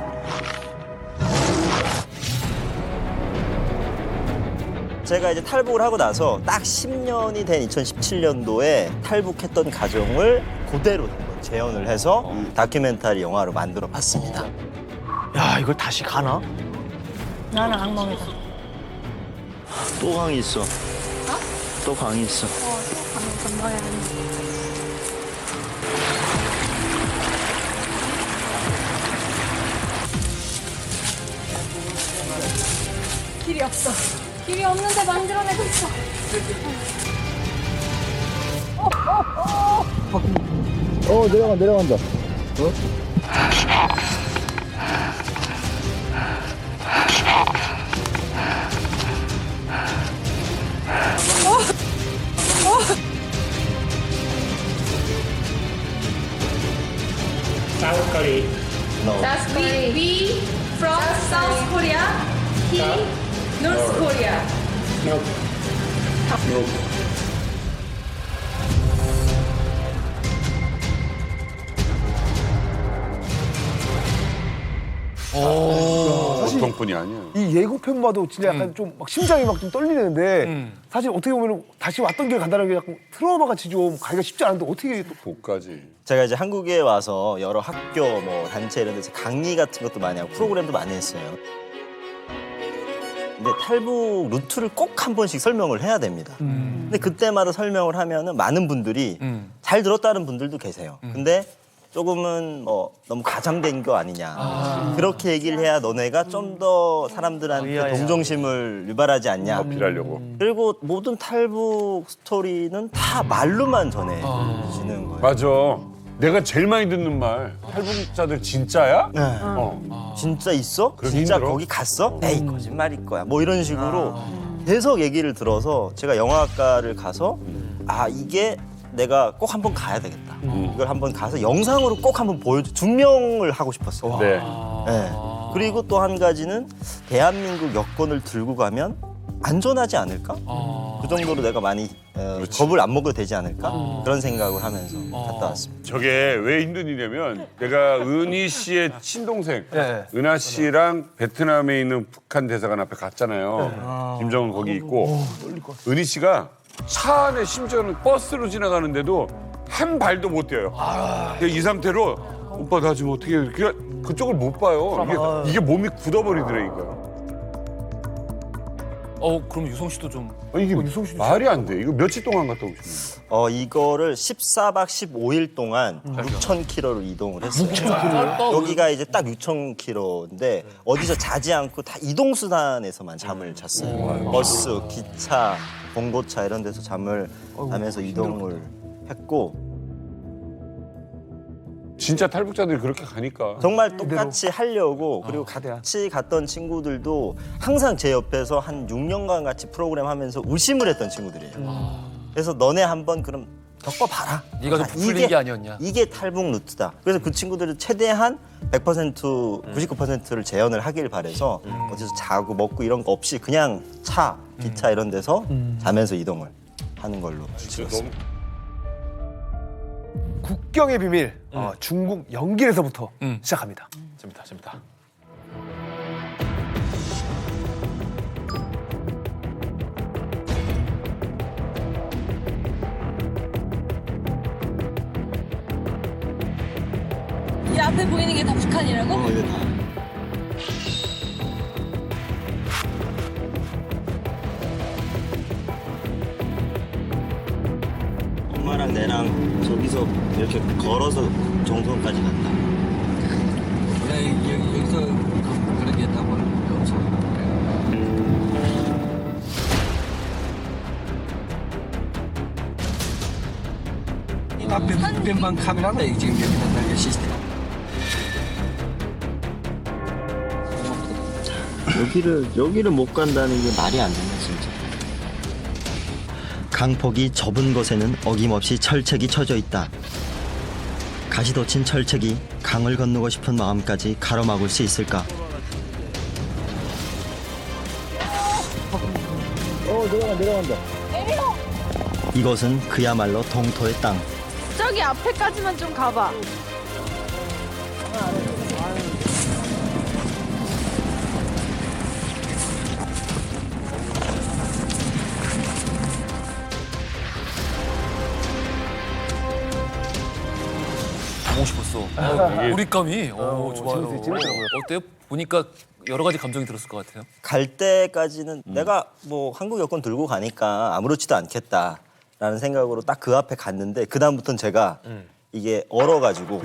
제가 이제 탈북을 하고 나서 딱 10년이 된 2017년도에 탈북했던 가정을 그대로 한번 재현을 해서 다큐멘터리 영화로 만들어 봤습니다. 야, 이걸 다시 가나? 나는 악몽이다. 또 강이 있어. 또 강이 있어. 길이 없어. 길이 없는데 만들어내고 있어. 내려간다. That's we from South Korea. He North Korea. 보통 분이 아니야. 이 예고편 봐도 진짜 약간 좀 막 심장이 막 좀 떨리는데 사실 어떻게 보면 다시 왔던 길 간다는 게 약간 트라우마 같이 좀 가기가 쉽지 않은데 어떻게 또 복까지. 제가 이제 한국에 와서 여러 학교, 뭐 단체 이런 데서 강의 같은 것도 많이 하고 프로그램도 많이 했어요. 근데 탈북 루트를 꼭 한 번씩 설명을 해야 됩니다. 근데 그때마다 설명을 하면은 많은 분들이 잘 들었다는 분들도 계세요. 근데 조금은 뭐 너무 과장된 거 아니냐. 그렇게 얘기를 해야 너네가 좀 더 사람들한테 동정심을 유발하지 않냐. 어필하려고. 그리고 모든 탈북 스토리는 다 말로만 전해지는 거예요. 맞아. 내가 제일 많이 듣는 말. 탈북자들 진짜야? 네. 진짜 있어? 진짜 힘들어? 거기 갔어? 에이 거짓말일 거야. 뭐 이런 식으로 계속 얘기를 들어서 제가 영화학과를 가서 아 이게 내가 꼭 한번 가야 되겠다. 이걸 한번 가서 영상으로 꼭 한번 증명을 하고 싶었어요. 네. 네. 그리고 또 한 가지는 대한민국 여권을 들고 가면 안전하지 않을까? 그 정도로 내가 많이 겁을 안 먹어도 되지 않을까? 그런 생각을 하면서 갔다 왔습니다. 저게 왜 힘든 일이냐면 내가 은희 씨의 친동생 네. 은하 씨랑 베트남에 있는 북한 대사관 앞에 갔잖아요. 김정은 거기 있고 은희 씨가 차 안에 심지어는 버스로 지나가는데도 한 발도 못 떼어요. 이 상태로 오빠 나 지금 어떻게 이렇게 그쪽을 못 봐요. 이게 몸이 굳어버리더라니까. 그럼 유성 씨도 좀. 아니, 이게 말이 안 돼. 이거 며칠 동안 갔다 오신 거예요? 이거를 14박 15일 동안 6,000km를 이동을 했어요. 6,000km? 여기가 이제 딱 6,000km인데 어디서 자지 않고 다 이동수단에서만 잠을 잤어요. 버스, 기차, 봉고차 이런 데서 잠을 자면서 이동을 했고 진짜 탈북자들이 그렇게 가니까. 정말 똑같이 하려고 그리고 같이 갔던 친구들도 항상 제 옆에서 한 6년간 같이 프로그램 하면서 의심을 했던 친구들이에요. 그래서 너네 한번 그럼 겪어봐라. 네가 좀 부풀린 게 아니었냐. 이게 탈북 루트다. 그래서 그 친구들은 최대한 100%, 99%를 재현을 하길 바래서 어디서 자고 먹고 이런 거 없이 그냥 차, 기차 이런 데서 자면서 이동을 하는 걸로 찍었습니다. 국경의 비밀, 중국 영길에서부터 시작합니다. 재밌다. 이 앞에 보이는 게 다 북한이라고? 이게 다. 엄마랑 내랑 저기서 이렇게 걸어서 정선까지 갔다. 여기서 그렇게 했다고 하는 게 없어. 이 앞에 북변방 카메라다 이 지금 여기다 달려 시스템. 여기를 못 간다는 게 말이 안 된다 진짜. 강폭이 좁은 곳에는 어김없이 철책이 쳐져 있다. 가시돋친 철책이 강을 건너고 싶은 마음까지 가로막을 수 있을까? 내려간다. 내려! 이곳은 그야말로 동토의 땅. 저기 앞에까지만 좀 가봐. 보고 싶었어. 몰입감이. 좋아요. 재밌더라고요. 어때요? 보니까 여러 가지 감정이 들었을 것 같아요. 갈 때까지는 내가 뭐 한국 여권 들고 가니까 아무렇지도 않겠다라는 생각으로 딱 그 앞에 갔는데 그 다음부터는 제가 이게 얼어가지고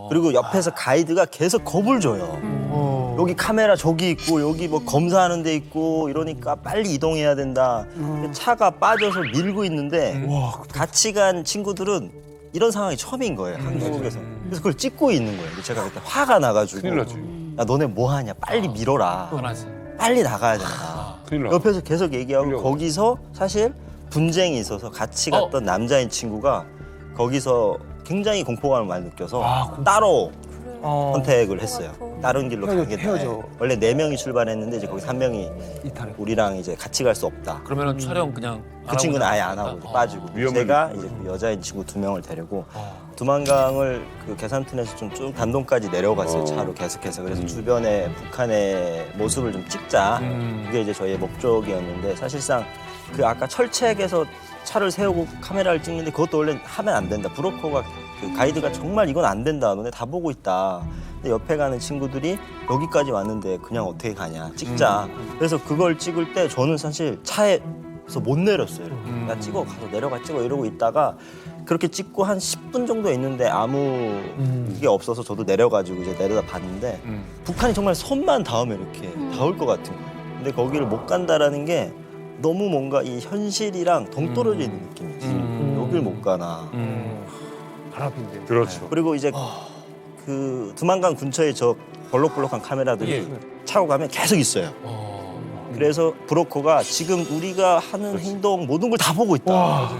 그리고 옆에서 가이드가 계속 겁을 줘요. 여기 카메라 저기 있고 여기 뭐 검사하는 데 있고 이러니까 빨리 이동해야 된다. 차가 빠져서 밀고 있는데 같이 간 친구들은 이런 상황이 처음인 거예요. 한국에서. 그래서 그걸 찍고 있는 거예요. 제가 그때 화가 나가지고 큰일 나지. 야 너네 뭐 하냐 빨리 밀어라. 빨리 나가야 된다. 옆에서 계속 얘기하고 거기서 사실 분쟁이 있어서 같이 갔던 남자인 친구가 거기서 굉장히 공포감을 많이 느껴서 따로 선택을 했어요. 다른 길로 가겠다. 원래 4명이 출발했는데 이제 거기 3명이 우리랑 이제 같이 갈 수 없다. 그러면은 촬영 그냥 그 친구는 아예 안 하고 빠지고 제가 이제 그 여자인 친구 2명을 데리고 두만강을 그 계산튼에서 좀 담동까지 내려갔어요. 차로 계속해서. 그래서 주변에 북한의 모습을 좀 찍자. 그게 이제 저희의 목적이었는데 사실상 그 아까 철책에서 차를 세우고 카메라를 찍는데 그것도 원래 하면 안 된다. 브로커가 그 가이드가 정말 이건 안 된다. 너네 다 보고 있다. 근데 옆에 가는 친구들이 여기까지 왔는데 그냥 어떻게 가냐. 찍자. 그래서 그걸 찍을 때 저는 사실 차에서 못 내렸어요. 야 찍어 가서 내려가 찍어 이러고 있다가 그렇게 찍고 한 10분 정도 있는데 아무 게 없어서 저도 내려가지고 이제 내려다 봤는데 북한이 정말 손만 닿으면 이렇게 닿을 것 같은 거예요. 근데 거기를 못 간다라는 게 너무 뭔가 이 현실이랑 동떨어져 있는 느낌이지. 여길 못 가나. 바람인데. 그렇죠. 그리고 이제 그 두만강 근처에 저 벌록벌록한 카메라들이 차고 가면 계속 있어요. 그래서 브로커가 지금 우리가 하는 행동 모든 걸 다 보고 있다.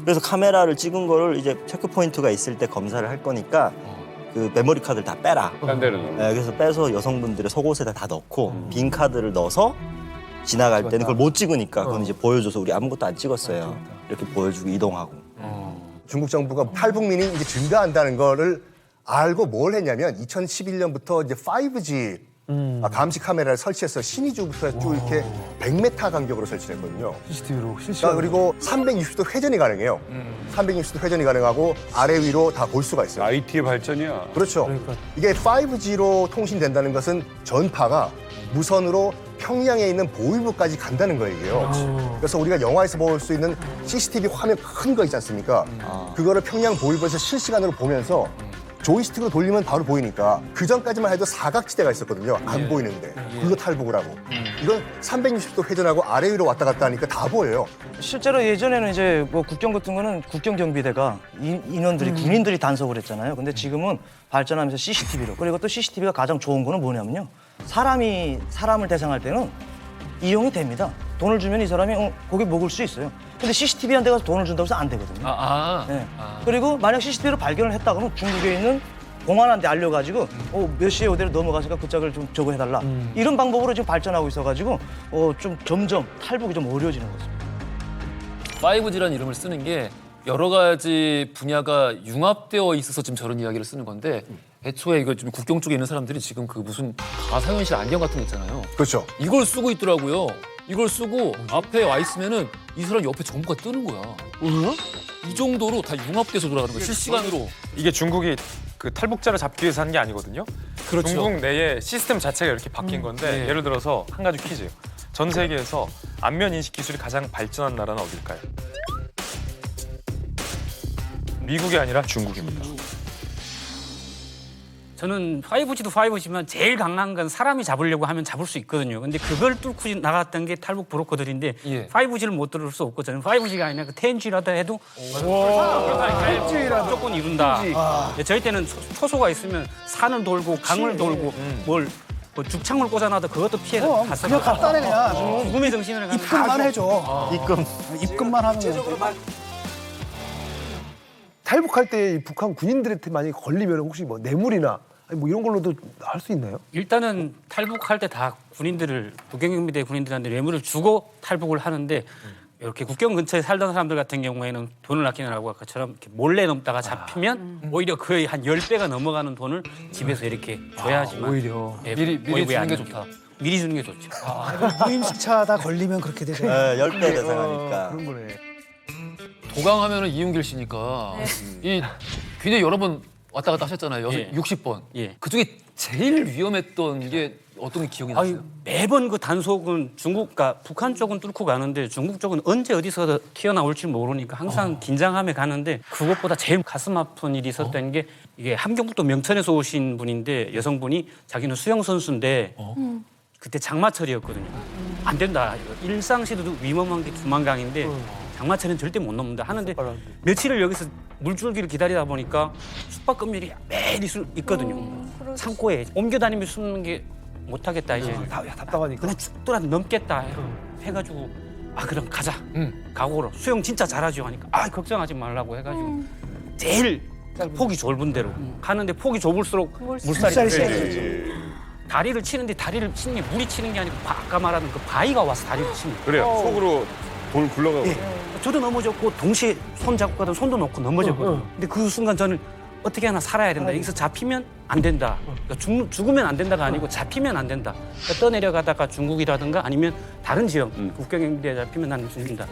그래서 카메라를 찍은 거를 이제 체크 포인트가 있을 때 검사를 할 거니까 그 메모리 카드를 다 빼라. 딴 데로 넣어. 네, 그래서 빼서 여성분들의 속옷에다 다 넣고 빈 카드를 넣어서 지나갈 때는 그걸 못 찍으니까 그건 이제 보여줘서 우리 아무것도 안 찍었어요. 이렇게 보여주고 이동하고. 중국 정부가 탈북민이 이제 증가한다는 거를 알고 뭘 했냐면 2011년부터 이제 5G 감시 카메라를 설치해서 신의주부터 쭉 이렇게 100m 간격으로 설치를 했거든요. CCTV로 실시간. 그리고 360도 회전이 가능해요. 360도 회전이 가능하고 아래 위로 다 볼 수가 있어요. IT의 발전이야. 그렇죠. 이게 5G로 통신된다는 것은 전파가 무선으로 평양에 있는 보위부까지 간다는 거예요. 그래서 우리가 영화에서 볼 수 있는 CCTV 화면 큰 거 있지 않습니까? 그거를 평양 보위부에서 실시간으로 보면서 조이스틱으로 돌리면 바로 보이니까 그 전까지만 해도 사각지대가 있었거든요. 안 보이는데 그거 탈북을 하고 이건 360도 회전하고 아래 위로 왔다 갔다 하니까 다 보여요. 실제로 예전에는 이제 뭐 국경 같은 거는 국경 경비대가 인원들이 군인들이 단속을 했잖아요. 근데 지금은 발전하면서 CCTV로 그리고 또 CCTV가 가장 좋은 거는 뭐냐면요. 사람이 사람을 대상할 때는 이용이 됩니다. 돈을 주면 이 사람이 고기 먹을 수 있어요. 근데 CCTV한테 가서 돈을 준다고 해서 안 되거든요. 네. 그리고 만약 CCTV를 발견을 했다 그러면 중국에 있는 공안한테 알려가지고 몇 시에 어디로 넘어가니까 그 짝을 좀 저거 해달라. 이런 방법으로 지금 발전하고 있어가지고 좀 점점 탈북이 좀 어려워지는 거죠. 5G라는 이름을 쓰는 게 여러 가지 분야가 융합되어 있어서 지금 저런 이야기를 쓰는 건데 애초에 이거 좀 국경 쪽에 있는 사람들이 지금 그 무슨 가상현실 안경 같은 거 있잖아요. 그렇죠. 이걸 쓰고 있더라고요. 이걸 쓰고 앞에 와 있으면은 이 사람 옆에 정보가 뜨는 거야. 이 정도로 다 융합돼서 돌아가는 거야. 실시간으로. 이게 중국이 그 탈북자를 잡기 위해서 한 게 아니거든요. 그렇죠. 중국 내에 시스템 자체가 이렇게 바뀐 건데 네. 예를 들어서 한 가지 퀴즈. 전 세계에서 안면 인식 기술이 가장 발전한 나라는 어딜까요? 미국이 아니라 중국입니다. 저는 5G도 5G지만 제일 강한 건 사람이 잡으려고 하면 잡을 수 있거든요. 근데 그걸 뚫고 나갔던 게 탈북 브로커들인데 5G를 못 뚫을 수 없고 저는 5G가 아니라 그 10G라도 해도 무조건 이룬다. 저희 때는 초소가 있으면 산을 돌고 강을 돌고 뭘 죽창을 꽂아놔도 그것도 피해서 갔어요. 그냥 갖다 내 그냥. 죽음의 정신을 가는 입금만 해줘. 입금만 하면 탈북할 때 이 북한 군인들한테 많이 걸리면 혹시 뭐 뇌물이나 아니 뭐 이런 걸로도 할 수 있나요? 일단은 탈북할 때 다 군인들을 국경경비대 군인들한테 뇌물을 주고 탈북을 하는데 이렇게 국경 근처에 살던 사람들 같은 경우에는 돈을 아끼느라고 아까처럼 이렇게 몰래 넘다가 잡히면 오히려 거의 한 10배가 넘어가는 돈을 집에서 이렇게 줘야지만 오히려 예, 미리 주는 게 안 좋다. 미리 주는 게 좋죠. 무임승차다 걸리면 그렇게 되죠. 10배 대상하니까. 그런 거네. 도강하면은 이윤길 씨니까 이 굉장히 여러 번 왔다 갔다 하셨잖아요. 예. 60번. 예. 그중에 제일 위험했던 게 어떤 게 기억이 나세요? 매번 그 단속은 그러니까 북한 쪽은 뚫고 가는데 중국 쪽은 언제 어디서 튀어나올지 모르니까 항상 긴장함에 가는데 그것보다 제일 가슴 아픈 일이 있었던 게 이게 함경북도 명천에서 오신 분인데 여성분이 자기는 수영 선수인데 그때 장마철이었거든요. 안 된다. 일상시도 위험한 게 두만강인데 장마철은 절대 못 넘는다 하는데 며칠을 여기서 물줄기를 기다리다 보니까 숙박금일이 매일 있거든요. 창고에 옮겨 다니며 숨는 게 못하겠다 이제 답답하니까 그냥 죽더라도 넘겠다 해가지고 그럼 가자 각오로 수영 진짜 잘하죠 하니까 걱정하지 말라고 해가지고 제일 폭이 좁은 대로 가는데 폭이 좁을수록 물살이 세죠. 다리를 치는데 다리를 치는 게 물이 치는 게 아니고 아까 말하는 그 바위가 와서 다리를 치는 거예요. 그래요. 속으로 돌 굴러가고. 저도 넘어졌고 동시에 손 잡고 가던 손도 놓고 넘어졌거든요. 근데 그 순간 저는 어떻게 하나 살아야 된다. 여기서 잡히면 안 된다. 그러니까 죽으면 안 된다가 아니고 잡히면 안 된다. 그러니까 떠내려가다가 중국이라든가 아니면 다른 지역 국경경비대에 잡히면 나는 죽는다.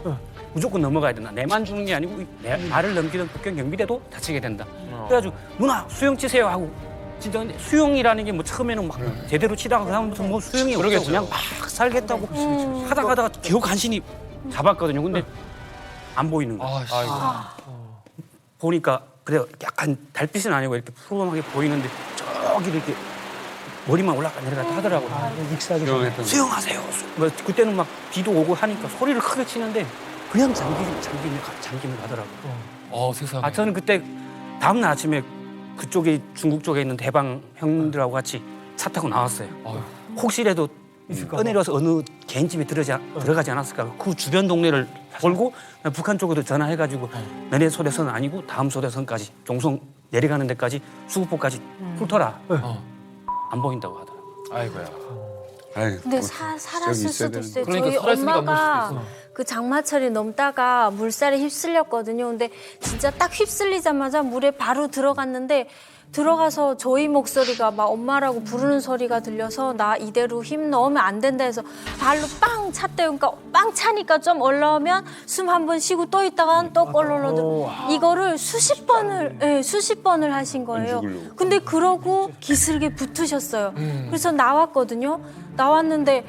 무조건 넘어가야 된다. 내만 죽는 게 아니고 나를 넘기던 국경경비대도 다치게 된다. 그래가지고 누나 수영 치세요 하고 진짜 근데 수영이라는 게 뭐 처음에는 막 제대로 치다가 그다음부터 뭐 수영이 없어 그냥 막 살겠다고 하다가 겨우 간신히 잡았거든요. 근데 안 보이는 거예요. 보니까 그래요. 약간 달빛은 아니고 이렇게 푸르름하게 보이는데 저기 이렇게 머리만 올라가 내려갔다 하더라고요. 수영하세요. 그때는 막 비도 오고 하니까 소리를 크게 치는데 그냥 잠기면 가더라고요. 세상에. 저는 그때 다음날 아침에 그쪽에 중국 쪽에 있는 대방 형들하고 같이 차 타고 나왔어요. 혹시라도 떠내려서 어느 개인 집에 들어가지 않았을까. 그 주변 동네를 돌고 북한 쪽으로 전화해가지고 너네 소대선 아니고 다음 소대선까지 종성 내려가는 데까지 수구포까지 훑어라. 안 보인다고 하더라고요. 아이고야. 근데 살았을 수도 있어요. 그러니까 저희 살았으니까 안 볼 수도 엄마가 있어. 그 장마철이 넘다가 물살에 휩쓸렸거든요. 근데 진짜 딱 휩쓸리자마자 물에 바로 들어갔는데 들어가서 저희 목소리가 막 엄마라고 부르는 소리가 들려서 나 이대로 힘 넣으면 안 된다 해서 발로 빵 찼대요. 그러니까 빵 차니까 좀 올라오면 숨 한 번 쉬고 또 있다가 또 올라오더라고요. 이거를 수십 번을 하신 거예요. 근데 그러고 기슭에 붙으셨어요. 그래서 나왔거든요. 나왔는데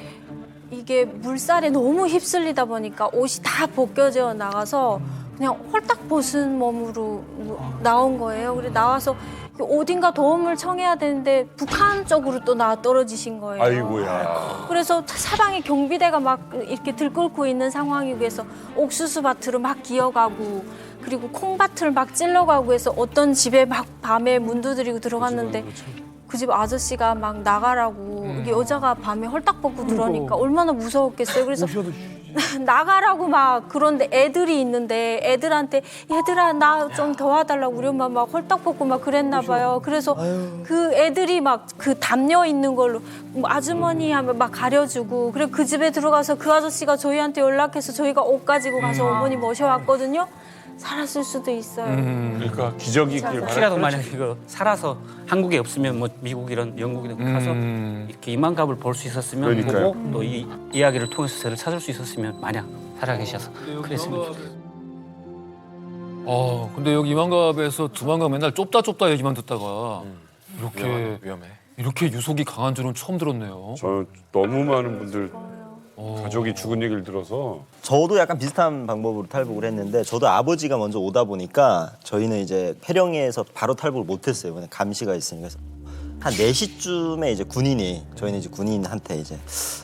이게 물살에 너무 휩쓸리다 보니까 옷이 다 벗겨져 나가서 그냥 홀딱 벗은 몸으로 나온 거예요. 그래 나와서 어딘가 도움을 청해야 되는데 북한 쪽으로 또 나와 떨어지신 거예요. 아이고야. 그래서 사방에 경비대가 막 이렇게 들끓고 있는 상황이고 해서 옥수수 밭으로 막 기어가고 그리고 콩밭을 막 찔러가고 해서 어떤 집에 막 밤에 문 두드리고 들어갔는데 그 집 아저씨가 막 나가라고 이게 여자가 밤에 헐딱 벗고 들어오니까 얼마나 무서웠겠어요. 그래서 나가라고 막 그런데 애들이 있는데 애들한테 얘들아 나 좀 도와달라고 우리 엄마 막 헐딱 벗고 막 그랬나 봐요. 그래서 그 애들이 막 그 담요 있는 걸로 아주머니 하면 막 가려주고 그리고 그 집에 들어가서 그 아저씨가 저희한테 연락해서 저희가 옷 가지고 가서 어머니 모셔왔거든요. 살았을 수도 있어요. 그러니까 기적이 있길 바랄 혹시라도 만약에 이거 살아서 한국에 없으면 뭐 미국 이런 영국이든 가서 이렇게 이만갑을 볼 수 있었으면 그러니까요. 보고 또 이 이야기를 통해서 저를 찾을 수 있었으면 만약 살아계셔서 그랬으면 좋겠어요. 근데 여기 이만갑에서 두만갑 맨날 좁다 얘기만 듣다가 이렇게 위험해. 이렇게 유속이 강한 줄은 처음 들었네요. 저 너무 많은 분들 가족이 죽은 얘기를 들어서 저도 약간 비슷한 방법으로 탈북을 했는데 저도 아버지가 먼저 오다 보니까 저희는 이제 회령에서 바로 탈북을 못했어요. 그냥 감시가 있으니까. 한 4시쯤에 이제 군인이 저희는 이제 군인한테 이제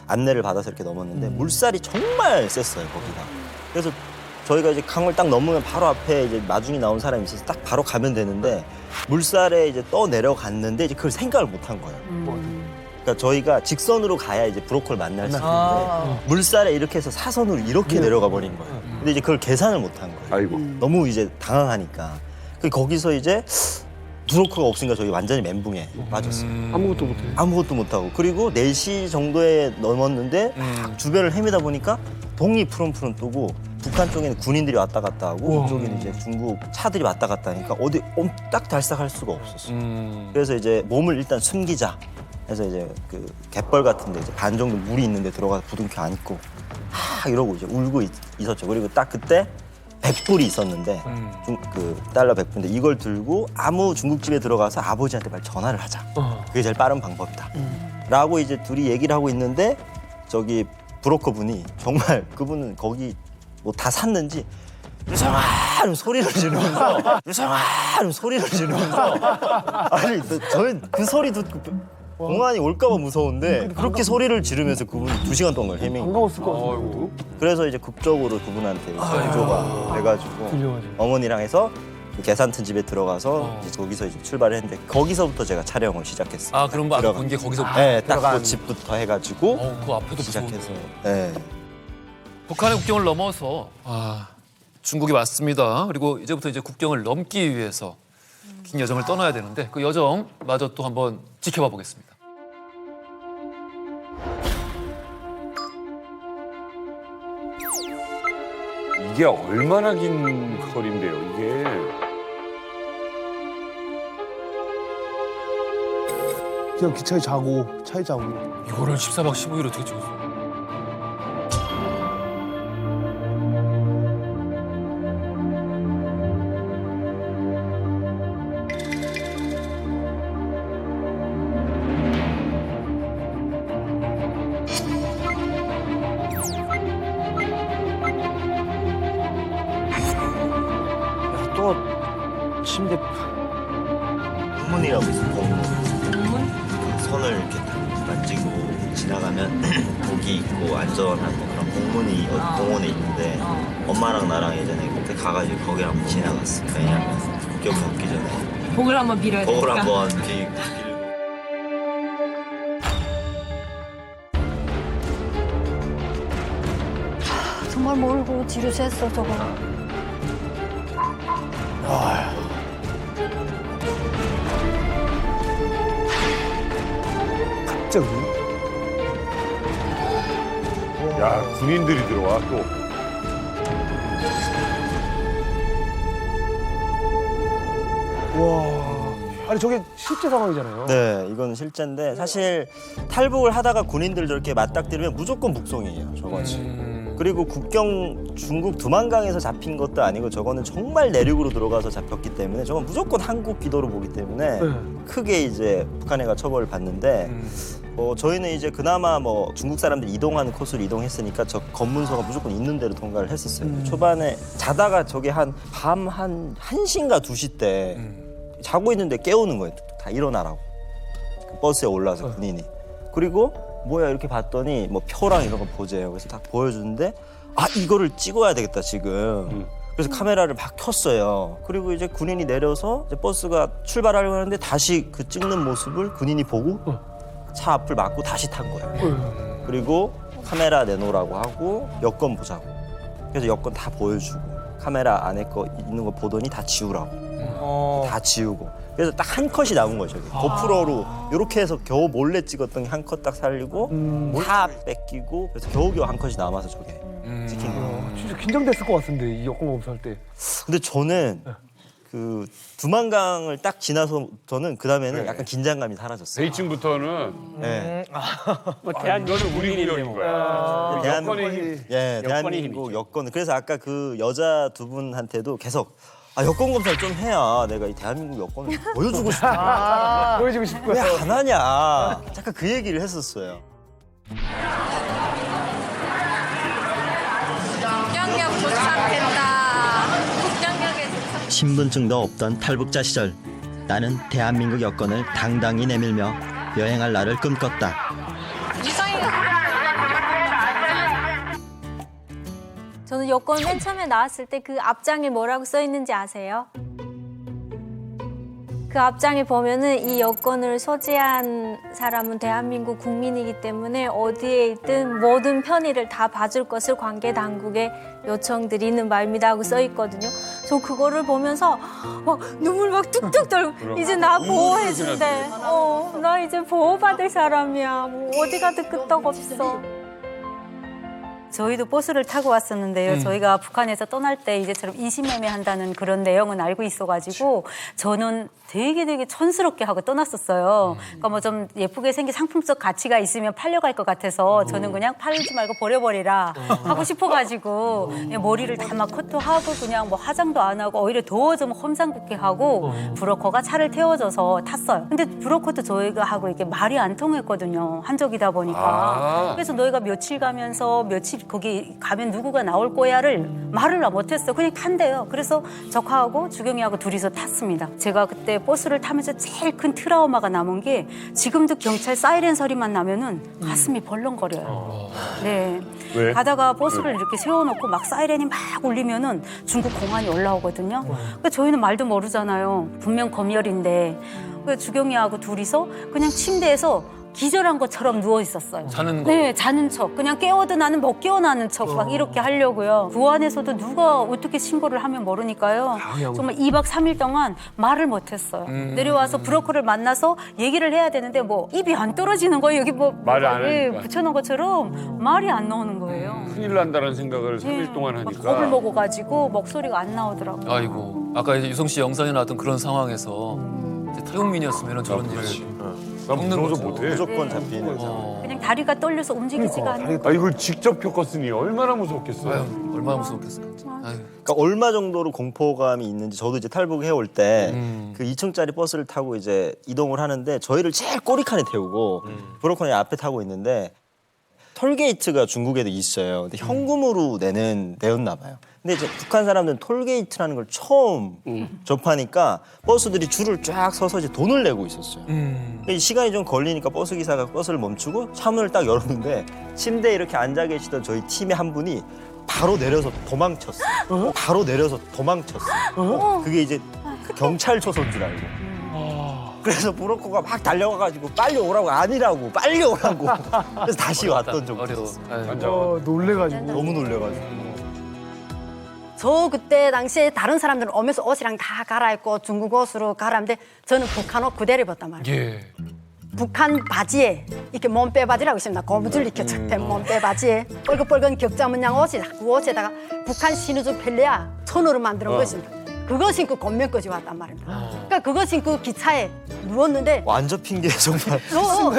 안내를 받아서 이렇게 넘었는데 물살이 정말 셌어요 거기가. 그래서 저희가 이제 강을 딱 넘으면 바로 앞에 이제 마중이 나온 사람이 있어서 딱 바로 가면 되는데 물살에 이제 떠 내려갔는데 이제 그걸 생각을 못 한 거예요. 그러니까 저희가 직선으로 가야 이제 브로콜 만날 수 있는데 물살에 이렇게 해서 사선으로 이렇게 내려가 버린 거예요. 근데 이제 그걸 계산을 못 한 거예요. 아이고. 너무 이제 당황하니까. 거기서 이제 브로커가 없으니까 저희 완전히 멘붕에 빠졌어요. 아무것도 못해. 아무것도 못하고. 그리고 4시 정도에 넘었는데 막 주변을 헤매다 보니까 동이 푸른푸른 뜨고 북한 쪽에는 군인들이 왔다 갔다 하고 이쪽에는 이제 중국 차들이 왔다 갔다 하니까 어디 딱 달싹할 수가 없었어요. 그래서 이제 몸을 일단 숨기자. 그래서 이제 그 갯벌 같은데 이제 반 정도 물이 있는데 들어가서 부둥켜 안고 이러고 이제 울고 있었죠. 그리고 딱 그때 100불이 있었는데 그 달러 100불인데 이걸 들고 아무 중국집에 들어가서 아버지한테 빨리 전화를 하자. 그게 제일 빠른 방법이다. 라고 이제 둘이 얘기를 하고 있는데 저기 브로커 분이 정말 그분은 거기 뭐 다 샀는지 유성아! 소리를 지르면서 유성아! 소리를 지르면서 아니 저는 그 소리 듣고 공안이 올까봐 무서운데 그렇게 소리를 지르면서 그분이 2시간 동안 헤매고 반가웠을 것 같아요. 그래서 이제 급적으로 그분한테 구조가 돼가지고 어머니랑 해서 그 계산튼 집에 들어가서 이제 거기서 이제 출발을 했는데 거기서부터 제가 촬영을 시작했어요. 그런 거 아까 본 게 거기서부터? 네, 딱 그 집부터 해가지고 그 앞에도 시작해서. 네. 북한의 국경을 넘어서 중국이 왔습니다. 그리고 이제부터 이제 국경을 넘기 위해서 긴 여정을 떠나야 되는데 그 여정마저 또 한번 지켜봐 보겠습니다. 이게 얼마나 긴 거리인데요, 이게. 그냥 기차에 자고 차에 자고. 이거를 14박 15일 어떻게 찍었어? 또 침대 공문이라고 있어. 공문? 선을 이렇게 만지고 지나가면 거기 있고 안전한 그런 공문이 공원에 있는데 엄마랑 나랑 예전에 그때 가가지고 거기를 한번 지나갔어. 왜냐면 국경 넘기 전에 복을 한번 빌어야 되니까. 복을 한번 빌고. 정말 멀고 뒤로 셌어 저거. 갑자기. 야, 군인들이 들어와 또. 와. 아니 저게 실제 상황이잖아요. 네, 이건 실제인데 사실 탈북을 하다가 군인들 저렇게 맞닥뜨리면 무조건 북송이에요. 저거지. 그리고 국경 중국 두만강에서 잡힌 것도 아니고 저거는 정말 내륙으로 들어가서 잡혔기 때문에 저건 무조건 한국 기도로 보기 때문에 크게 이제 북한해가 처벌을 받는데 저희는 이제 그나마 뭐 중국 사람들이 이동하는 코스로 이동했으니까 저 검문소가 무조건 있는 대로 통과를 했었어요. 초반에 자다가 저게 한 밤 한 1시인가 2시 때 자고 있는데 깨우는 거예요. 다 일어나라고. 그 버스에 올라서 군인이. 그리고 뭐야 이렇게 봤더니 뭐 표랑 이런 거 보재요. 그래서 딱 보여주는데 아 이거를 찍어야 되겠다 지금. 그래서 카메라를 막 켰어요. 그리고 이제 군인이 내려서 이제 버스가 출발하려고 하는데 다시 그 찍는 모습을 군인이 보고 차 앞을 막고 다시 탄 거예요. 그리고 카메라 내놓으라고 하고 여권 보자고. 그래서 여권 다 보여주고 카메라 안에 거 있는 거 보더니 다 지우라고. 다 지우고. 그래서 딱 한 컷이 남은 거죠. 고프로로 이렇게 해서 겨우 몰래 찍었던 게 한 컷 딱 살리고 다 뺏기고 그래서 겨우겨우 한 컷이 남아서 저게 찍힌 거예요. 진짜 긴장됐을 것 같은데 이 여권 검사할 때. 근데 저는 그 두만강을 딱 지나서부터는 그 다음에는 약간 긴장감이 사라졌어요. 베이징부터는 네. 뭐 대한민국 이거는 우리 구역인 거야. 여권의 힘. 예, 대한민국 여권. 그래서 아까 그 여자 두 분한테도 계속 아 여권 검사를 좀 해야 내가 이 대한민국 여권을 보여주고 싶다. 보여주고 싶고요. 왜 안 하냐. 잠깐 그 얘기를 했었어요. 국경역 도착했다. 국경역에 신분증도 없던 탈북자 시절 나는 대한민국 여권을 당당히 내밀며 여행할 날을 꿈꿨다. 저는 여권 맨 처음에 나왔을 때 그 앞장에 뭐라고 써 있는지 아세요? 그 앞장에 보면은 이 여권을 소지한 사람은 대한민국 국민이기 때문에 어디에 있든 모든 편의를 다 봐줄 것을 관계 당국에 요청드리는 바입니다 하고 써 있거든요. 저 그거를 보면서 막 눈물 막 뚝뚝 떨고 이제 나 보호해준대. 나 이제 보호받을 사람이야. 뭐 어디 가도 끄떡 없어. 저희도 버스를 타고 왔었는데요. 저희가 북한에서 떠날 때 이제처럼 인신매매한다는 그런 내용은 알고 있어가지고 저는 되게 촌스럽게 하고 떠났었어요. 그러니까 뭐 좀 예쁘게 생긴 상품 속 가치가 있으면 팔려갈 것 같아서 저는 그냥 팔지 말고 버려버리라 하고 싶어가지고 머리를 다 막 커트하고 그냥 뭐 화장도 안 하고 오히려 더 좀 험상궂게 하고 브로커가 차를 태워줘서 탔어요. 근데 브로커도 저희가 하고 이게 말이 안 통했거든요. 한족이다 보니까. 그래서 너희가 며칠 가면서 며칠 거기 가면 누구가 나올 거야를 말을 못했어. 그냥 탄대요. 그래서 적하고 주경이하고 둘이서 탔습니다. 제가 그때 버스를 타면서 제일 큰 트라우마가 남은 게 지금도 경찰 사이렌 소리만 나면은 가슴이 벌렁거려요. 네. 왜? 가다가 버스를 이렇게 세워놓고 막 사이렌이 막 울리면은 중국 공안이 올라오거든요. 그러니까 저희는 말도 모르잖아요. 분명 검열인데. 그래서 주경이하고 둘이서 그냥 침대에서 기절한 것처럼 누워 있었어요. 자는 거? 네, 자는 척. 그냥 깨워도 나는 못 깨어나는 척 막 이렇게 하려고요. 그 안에서도 누가 어떻게 신고를 하면 모르니까요. 정말 2박 3일 동안 말을 못 했어요. 내려와서 브로커를 만나서 얘기를 해야 되는데 뭐 입이 안 떨어지는 거예요. 여기 뭐 말을 안 하니까. 붙여놓은 것처럼 말이 안 나오는 거예요. 큰일 난다는 생각을 3일 동안 하니까. 겁을 먹어가지고 목소리가 안 나오더라고요. 아이고 아까 이제 유성 씨 영상에 나왔던 그런 상황에서 이제 탈북민이었으면 저런 일을 난 먹는 무서워서 거죠. 못해. 무조건 잡히는 거죠. 그냥 다리가 떨려서 움직이지가 않아요. 아 이걸 직접 겪었으니 얼마나 무섭겠어요. 아유, 얼마나 무서웠겠어요. 아유. 그러니까 얼마 정도로 공포감이 있는지 저도 이제 탈북해 올 때 그 2층짜리 버스를 타고 이제 이동을 하는데 저희를 제일 꼬리칸에 태우고 브로커는 앞에 타고 있는데 톨게이트가 중국에도 있어요. 근데 현금으로 내는 데였나 봐요. 근데 이제 북한 사람들은 톨게이트라는 걸 처음 접하니까 버스들이 줄을 쫙 서서 이제 돈을 내고 있었어요. 근데 시간이 좀 걸리니까 버스 기사가 버스를 멈추고 차문을 딱 열었는데 침대에 이렇게 앉아 계시던 저희 팀의 한 분이 바로 내려서 도망쳤어요. 바로 내려서 도망쳤어요. 그게 이제 경찰 초소인 줄 알고. 그래서 브로커가 막 달려가가지고 빨리 오라고 아니라고 빨리 오라고. 그래서 다시 왔던 적이 있었어요. 놀래가지고. 너무 놀래가지고. 저 그때 당시에 다른 사람들은 오면서 옷이랑 다 갈아입고 중국 옷으로 갈아입는데 저는 북한 옷 그대로 입었단 말이에요. 예. 북한 바지에 이렇게 몸빼 바지라고 있습니다. 고무줄 이렇게 착된 몸빼 바지에 뻘긋뻘긋 격자 문양 옷이 그 옷에다가 북한 신우주 펠레아 손으로 만드는 것입니다. 그거 신고 건면까지 왔단 말입니다. 그러니까 그거 신고 기차에 누웠는데 완전 핑계 정말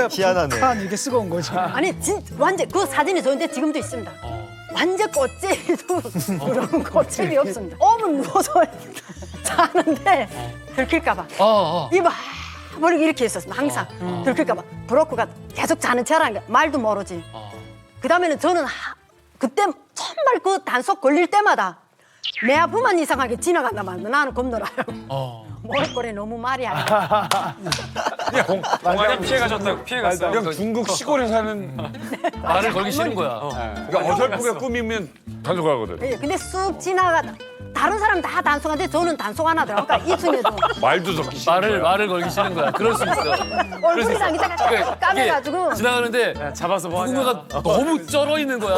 희한하네. 북한 이게 쓰고 온 거지. 아니 완전 그 사진이 저한테 지금도 있습니다. 완전 꽃제도 그런 꽃집이 없습니다. 오면 누워서 자는데 들킬까봐 이봐 머리 이렇게 있었습니다. 항상 들킬까봐 브로커가 계속 자는 체라는 게 말도 모르지. 그 다음에는 저는 그때 정말 그 단속 걸릴 때마다 내 앞만 이상하게 지나간단 말이야. 나는 겁나라요. 모래꼬리 너무 말이 안 돼. 그냥 공안에 피해갔어요. 그냥 중국 시골에 사는 말을 걸기 싫은 거야. 그러니까 어설프게 꾸미면 단속하거든. 예, 근데 쑥 지나가다 다른 사람 다 단속한데 저는 단속 안 하더라고요. 그러니까 2층에도 말도 섞기 싫은 거야. 말을 걸기 싫은 거야. 그럴 수 있어. 얼굴이 당기다가 까매가지고 지나가는데 잡아서 뭐 하냐. 누군가가 너무 쩔어 있는 거야.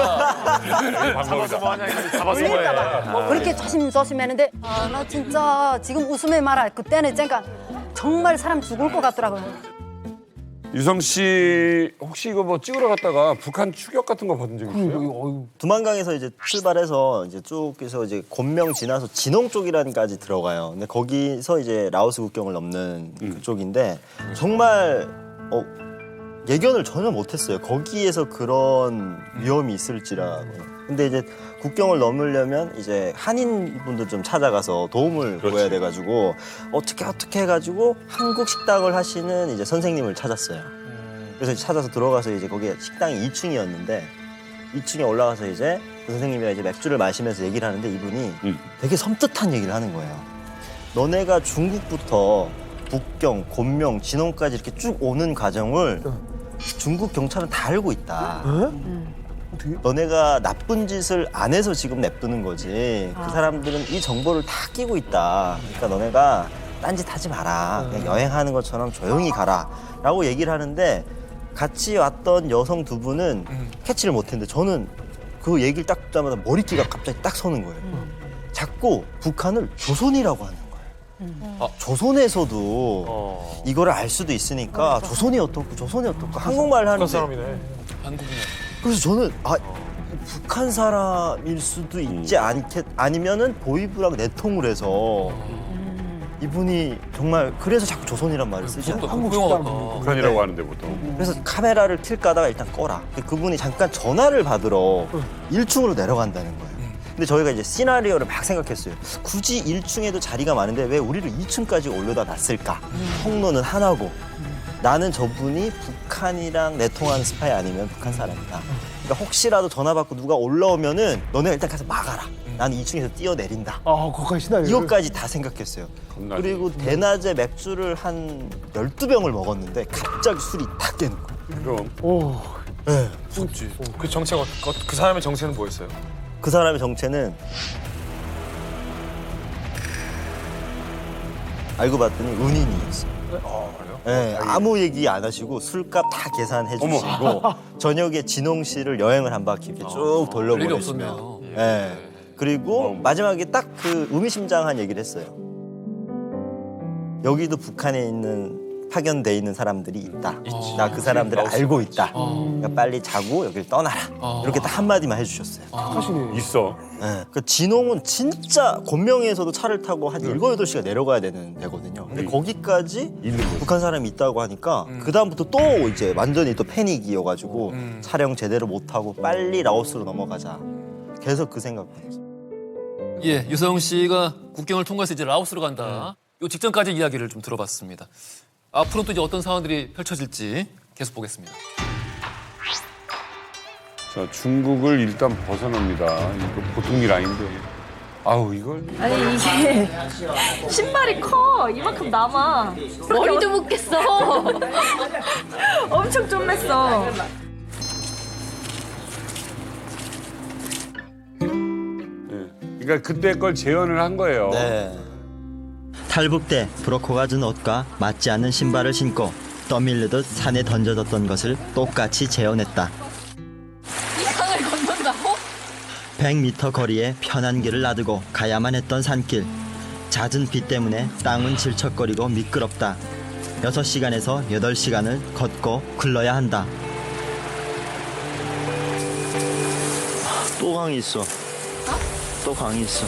잡아서 뭐 하냐. 잡아서 뭐 걸릴까봐 해. 그렇게 조심조심했는데 나 진짜 지금 웃으면 말아. 그때는 그러니까 정말 사람 죽을 것 같더라고요. 유성 씨 혹시 이거 뭐 찍으러 갔다가 북한 추격 같은 거 받은 적 있어요? 두만강에서 이제 출발해서 이제 쭉 해서 이제 곤명 지나서 진홍 쪽이라는까지 들어가요. 근데 거기서 이제 라오스 국경을 넘는 그쪽인데 정말 예견을 전혀 못했어요. 거기에서 그런 위험이 있을지라고. 근데 이제 국경을 넘으려면 이제 한인분들 좀 찾아가서 도움을 구해야 돼가지고 어떻게 해가지고 한국 식당을 하시는 이제 선생님을 찾았어요. 그래서 찾아서 들어가서 이제 거기 식당이 2층이었는데 2층에 올라가서 이제 그 선생님이랑 이제 맥주를 마시면서 얘기를 하는데 이분이 되게 섬뜩한 얘기를 하는 거예요. 너네가 중국부터 북경, 곤명, 진홍까지 이렇게 쭉 오는 과정을 중국 경찰은 다 알고 있다. 너네가 나쁜 짓을 안 해서 지금 냅두는 거지. 그 사람들은 이 정보를 다 끼고 있다. 그러니까 너네가 딴짓 하지 마라. 그냥 여행하는 것처럼 조용히 가라. 라고 얘기를 하는데 같이 왔던 여성 두 분은 캐치를 못했는데 저는 그 얘기를 딱 듣자마자 머리띠가 갑자기 딱 서는 거예요. 자꾸 북한을 조선이라고 하는 거예요. 조선에서도 이거를 알 수도 있으니까 조선이 어떻고 한국말 하는데 사람이네. 그래서 저는 북한 사람일 수도 있지 아니면은 보이브랑 내통을 해서 이분이 정말 그래서 자꾸 조선이란 말을 쓰지 않아요. 한국 북한이라고 하는데 보통. 그래서 카메라를 킬까 하다가 일단 꺼라. 그분이 잠깐 전화를 받으러 1층으로 내려간다는 거예요. 근데 저희가 이제 시나리오를 막 생각했어요. 굳이 1층에도 자리가 많은데 왜 우리를 2층까지 올려다 놨을까? 통로는 하나고 나는 저분이 북한이랑 내통하는 스파이 아니면 북한 사람이다. 그러니까 혹시라도 전화 받고 누가 올라오면은 너네가 일단 가서 막아라. 나는 2층에서 뛰어내린다. 거기까지 시나리오. 이것까지 다 생각했어요. 그리고 대낮에 맥주를 한 12병을 먹었는데 갑자기 술이 탁 깨는 거예요. 그럼. 네. 무섭지. 그 정체가 그 사람의 정체는 뭐였어요? 그 사람의 정체는 알고 봤더니 은인이었어요. 네, 아무 얘기 안 하시고 술값 다 계산해 주시고 저녁에 진홍 씨를 여행을 한 바퀴 이렇게 쭉 돌려보내시면 네. 그리고 마지막에 딱 그 의미심장한 얘기를 했어요. 여기도 북한에 있는 파견돼 있는 사람들이 있다. 나 그 사람들을 알고 있다. 그러니까 빨리 자고 여길 떠나라. 이렇게 딱 한마디만 해주셨어요. 사실은 있어. 네. 그 진홍은 진짜 곤명에서도 차를 타고 한 7, 8시간 내려가야 되는 데거든요. 근데 거기까지 북한 사람이 있다고 하니까 그다음부터 또 이제 완전히 또 패닉이어가지고 촬영 제대로 못하고 빨리 라오스로 넘어가자. 계속 그 생각만 했어요. 예, 유성 씨가 국경을 통과해서 이제 라오스로 간다. 요 직전까지 이야기를 좀 들어봤습니다. 앞으로 또 이제 어떤 상황들이 펼쳐질지 계속 보겠습니다. 자, 중국을 일단 벗어납니다. 이거 보통 일 아닌데. 아우, 이걸. 아니 이게 신발이 커 이만큼 남아 머리도 묶겠어 엄청 좀 맸어. 그러니까 그때 걸 재현을 한 거예요. 네. 탈북 때 브로커가 준 옷과 맞지 않는 신발을 신고 떠밀리듯 산에 던져졌던 것을 똑같이 재현했다. 이 산을 건넌다고? 100m 거리에 편한 길을 놔두고 가야만 했던 산길. 잦은 비 때문에 땅은 질척거리고 미끄럽다. 6시간에서 8시간을 걷고 굴러야 한다. 또 강이 있어. 또 강이 있어.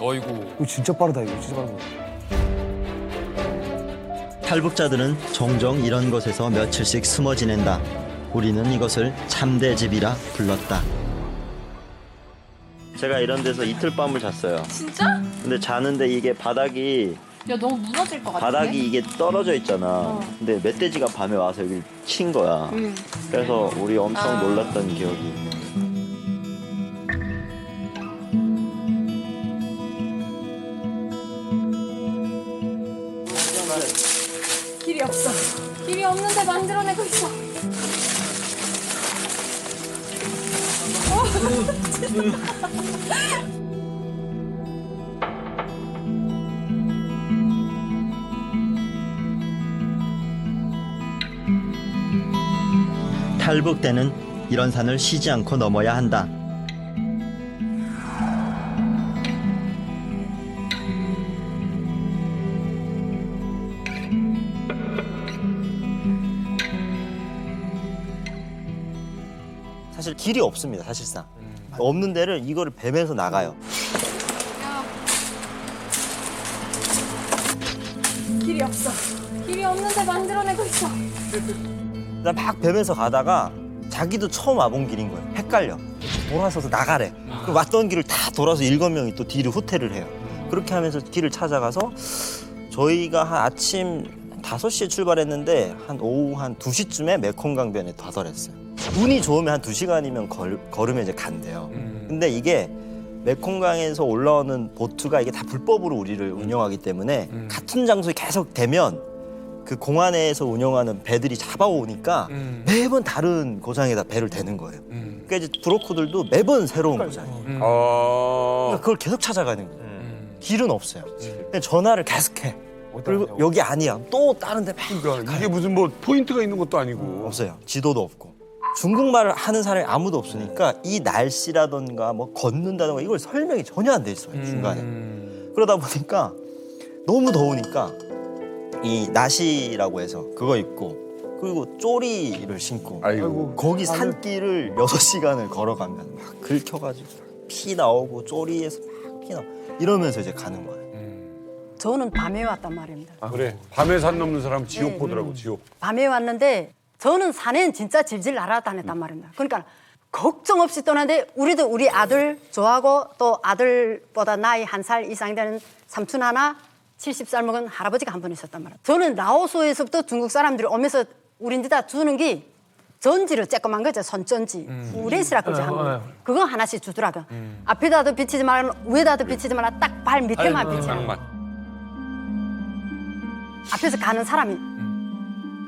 어이구. 이거 진짜 빠르다 이거 진짜 빠르다. 탈북자들은 종종 이런 곳에서 며칠씩 숨어 지낸다. 우리는 이것을 참대집이라 불렀다. 제가 이런 데서 이틀 밤을 잤어요. 진짜? 근데 자는데 이게 바닥이 야 너무 무너질 것 같아. 바닥이 이게 떨어져 있잖아. 근데 멧돼지가 밤에 와서 여기 친 거야. 그래서 우리 엄청 놀랐던 기억이 있네. 길이 없어. 길이 없는데 만들어내고 있어. 탈북 때는 이런 산을 쉬지 않고 넘어야 한다. 사실 길이 없습니다, 사실상. 없는 데를 이거를 뱀에서 나가요. 길이 없어. 길이 없는데 만들어내고 있어. 난 막 뱀에서 가다가 자기도 처음 와본 길인 거예요. 헷갈려. 돌아서서 나가래. 그 왔던 길을 다 돌아서 7명이 또 뒤를 후퇴를 해요. 그렇게 하면서 길을 찾아가서 저희가 한 아침 5시에 출발했는데 한 오후 한 2시쯤에 메콩강변에 도달했어요. 운이 좋으면 한 2시간이면 걸으면 이제 간대요. 근데 이게 메콩강에서 올라오는 보트가 이게 다 불법으로 우리를 운영하기 때문에 같은 장소에 계속 되면 그 공안에서 운영하는 배들이 잡아오니까 매번 다른 고장에다 배를 대는 거예요. 그러니까 이제 브로커들도 매번 새로운 고장이에요. 그러니까 그걸 계속 찾아가는 거예요. 길은 없어요. 그냥 전화를 계속해. 그리고 여기 아니야. 또 다른 데 막. 그러니까 이게 무슨 뭐 포인트가 있는 것도 아니고. 없어요. 지도도 없고. 중국말을 하는 사람이 아무도 없으니까 이 날씨라던가 뭐 걷는다던가 이걸 설명이 전혀 안 돼 있어요. 중간에. 그러다 보니까 너무 더우니까 이 나시라고 해서 그거 입고 그리고 쪼리를 신고 거기 산길을 6시간을 걸어가면 막 긁혀가지고 피 나오고 쪼리에서 막 피 나오고 이러면서 이제 가는 거예요. 저는 밤에 왔단 말입니다. 아, 그래. 밤에 산 넘는 사람 지옥 보더라고, 지옥. 밤에 왔는데 저는 산엔 진짜 질질 날아다녔단 말입니다. 그러니까 걱정 없이 떠나는데 우리도 우리 아들 좋아하고 또 아들보다 나이 1살 이상 되는 삼촌 하나 70살 먹은 할아버지가 한 분 있었단 말이에요. 저는 라오스에서부터 중국 사람들이 오면서 우린데다 주는 게 전지를 쬐끄만 거죠. 손전지. 우레시라 그러지 한국. 그거 하나씩 주더라고요. 앞에다도 비치지 말고 위에다도 비치지 말고 딱 발 밑에만 비치는 거. 앞에서 가는 사람이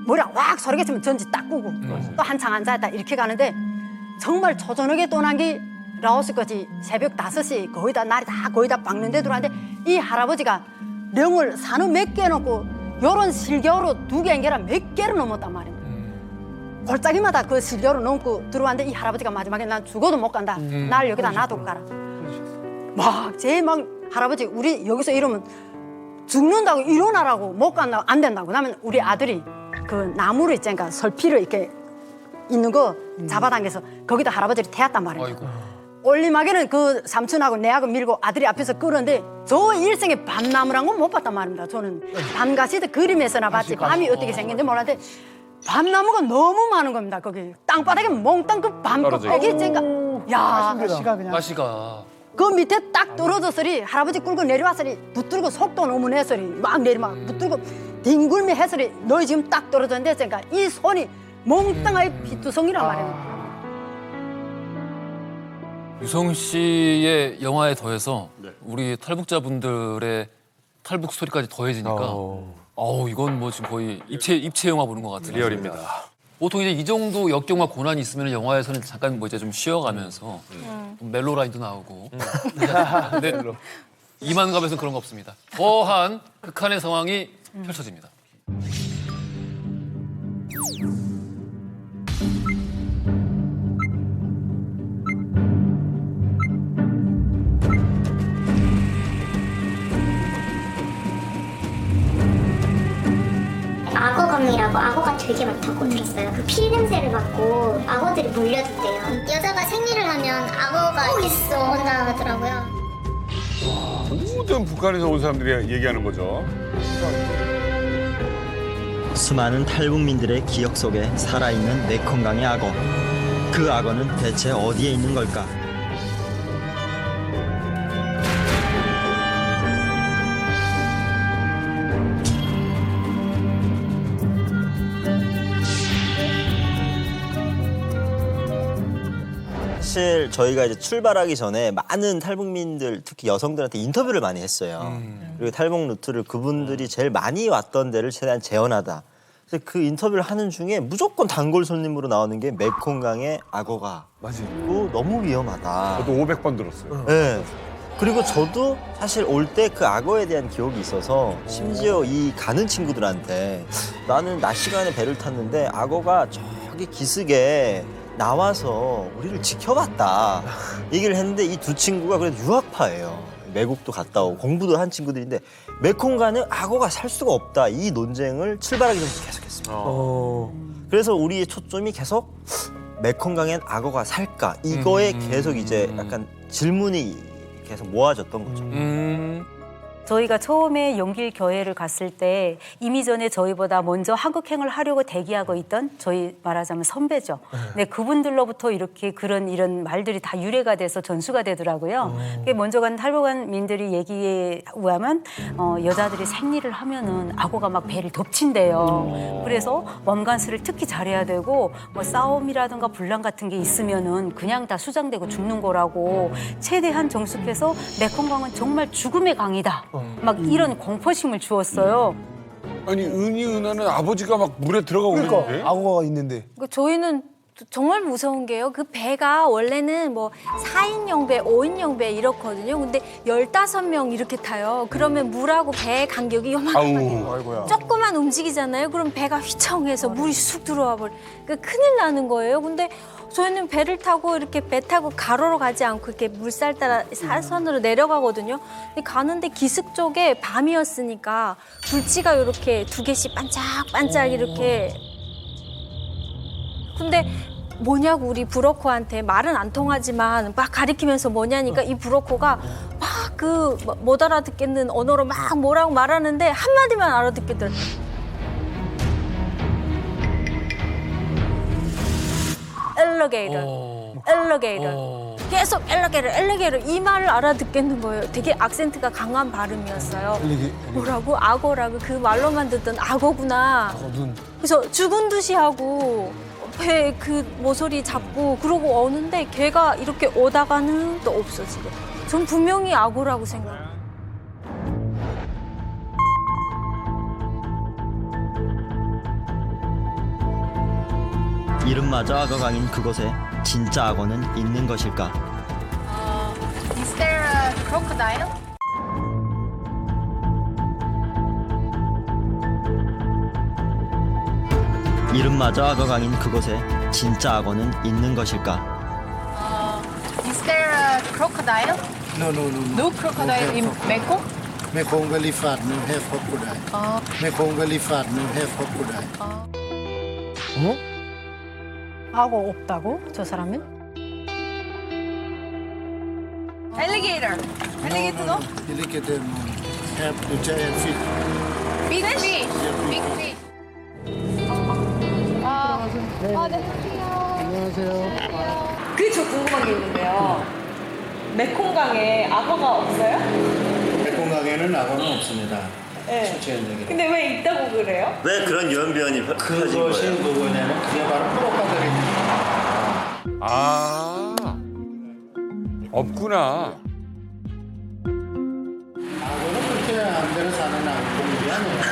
머리가 확 소리가 치면 전지 딱 끄고 또 한창 앉아있다 이렇게 가는데 정말 초저녁에 떠난 게 라오스까지 새벽 5시 거의 다 날이 다 거의 다 밝는데 들어왔는데 이 할아버지가 령을 산후 몇 개 놓고 요런 실겨로 2개 아니라 몇 개를 넘었단 말입니다. 골짜기마다 그 실겨로 넘고 들어왔는데 이 할아버지가 마지막에 난 죽어도 못 간다. 날 여기다 놔두고 가라. 막 제 막 할아버지 우리 여기서 이러면 죽는다고 일어나라고 못 간다고 안 된다고. 그러면 우리 아들이 그 나무를 있잖아요. 설피를 이렇게 있는 거 잡아당겨서 거기다 할아버지를 태웠단 말입니다. 올리막에는 그 삼촌하고 내하고 밀고 아들이 앞에서 끌었는데 저 일생에 밤나무란 건 못 봤단 말입니다. 저는 밤가시도 그림에서나 봤지 밤이 어떻게 생긴지 몰랐는데 밤나무가 너무 많은 겁니다. 거기 땅바닥에 몽땅 그 밤껍데기 있으니까 야 가시가 그 밑에 딱 떨어졌으리 할아버지 끌고 내려왔으리 붙들고 속도 너무 내서리 막 내리막 붙들고 뒹굴미 해서리 너희 지금 딱 떨어졌는데 그러니까 이 손이 몽땅하게 피투성이란 말이에요. 유성 씨의 영화에 더해서 우리 탈북자분들의 탈북 스토리까지 더해지니까 이건 뭐 지금 거의 입체 영화 보는 것 같은 리얼입니다. 보통 이제 이 정도 역경과 고난이 있으면 영화에서는 잠깐 뭐 이제 좀 쉬어가면서 좀 멜로 라인도 나오고 근데 이만갑에서는 그런 거 없습니다. 거한 극한의 상황이 펼쳐집니다. 악어감이라고 악어가 되게 많다고 들었어요. 그 피 냄새를 맡고 악어들이 몰려든대요. 여자가 생리를 하면 악어가 있어 온다 하더라고요. 모든 북한에서 온 사람들이 얘기하는 거죠. 수많은 탈북민들의 기억 속에 살아있는 메콩강의 악어. 그 악어는 대체 어디에 있는 걸까? 사실 저희가 이제 출발하기 전에 많은 탈북민들, 특히 여성들한테 인터뷰를 많이 했어요. 그리고 탈북 루트를 그분들이 제일 많이 왔던 데를 최대한 재현하다. 그래서 그 인터뷰를 하는 중에 무조건 단골 손님으로 나오는 게 메콩강의 악어가 있고 너무 위험하다. 저도 500번 들었어요. 네. 그리고 저도 사실 올 때 그 악어에 대한 기억이 있어서 심지어 이 가는 친구들한테 나는 낮 시간에 배를 탔는데 악어가 저기 기슭에 나와서 우리를 지켜봤다 얘기를 했는데 이 두 친구가 그래도 유학파예요. 외국도 갔다 오고 공부도 한 친구들인데 메콩강은 악어가 살 수가 없다 이 논쟁을 출발하기 전부터 계속했습니다. 그래서 우리의 초점이 계속 메콩강엔 악어가 살까 이거에 계속 이제 약간 질문이 계속 모아졌던 거죠. 저희가 처음에 용길교회를 갔을 때 이미 전에 저희보다 먼저 한국행을 하려고 대기하고 있던 저희 말하자면 선배죠. 네, 그분들로부터 이렇게 이런 말들이 다 유래가 돼서 전수가 되더라고요. 먼저 간 탈북한 민들이 얘기에 의하면 여자들이 생리를 하면은 악어가 막 배를 덮친대요. 그래서 몸간수를 특히 잘해야 되고 뭐 싸움이라든가 분란 같은 게 있으면은 그냥 다 수장되고 죽는 거라고 최대한 정숙해서 메콩강은 정말 죽음의 강이다. 막 이런 공포심을 주었어요. 아니 은하는 아버지가 막 물에 들어가고 있는데 악어가 있는데. 저희는 정말 무서운 게요. 그 배가 원래는 뭐 4인용 배, 5인용 배 이렇거든요. 근데 15명 이렇게 타요. 그러면 물하고 배 간격이 요만하게 조금만 움직이잖아요. 그럼 배가 휘청해서 물이 쑥 들어와 버려. 그러니까 큰일 나는 거예요. 근데 저희는 배를 타고 이렇게 배 타고 가로로 가지 않고 이렇게 물살 따라 사선으로 내려가거든요. 근데 가는데 기슭 쪽에 밤이었으니까 불치가 이렇게 2개씩 반짝반짝 이렇게. 근데 뭐냐고 우리 브로커한테 말은 안 통하지만 막 가리키면서 뭐냐니까 이 브로커가 막 못 알아듣겠는 언어로 막 뭐라고 말하는데 한마디만 알아듣겠더라고요. 엘리게이터. 계속 엘리게이터 이 말을 알아듣겠는 거예요. 되게 악센트가 강한 발음이었어요. 뭐라고? 악어라고 그 말로만 듣던 악어구나. 그래서 죽은 듯이 하고 배 그 모서리 잡고 그러고 오는데 걔가 이렇게 오다가는 또 없어지고. 전 분명히 악어라고 생각해요. 이름마저 악어강인 그곳에 진짜 악어는 있는 것일까? Is there a crocodile? 이름마저 악어강인 그곳에 진짜 악어는 있는 것일까? Is there a crocodile? No, no, no, no. No crocodile in Mekong? Mekong very fat, no have crocodile. Mekong very fat, no have crocodile. 악어 없다고? 저 사람은? Alligator. Alligator no? Alligator no have the giant fish. Big fish. Big fish. 네. 안녕하세요. 저 궁금한 게 있는데요. 메콩강에 악어가 없어요? 메콩강에는 악어는 없습니다. 네. 실제적으로. 근데 왜 있다고 그래요? 왜 그런 유언비어이 펼쳐진 그것이 거예요? 누구냐면 그게 바로 프로파들입니다. 아 없구나. 악어는 그렇게 안 되는 사는 악어들이 아니에요.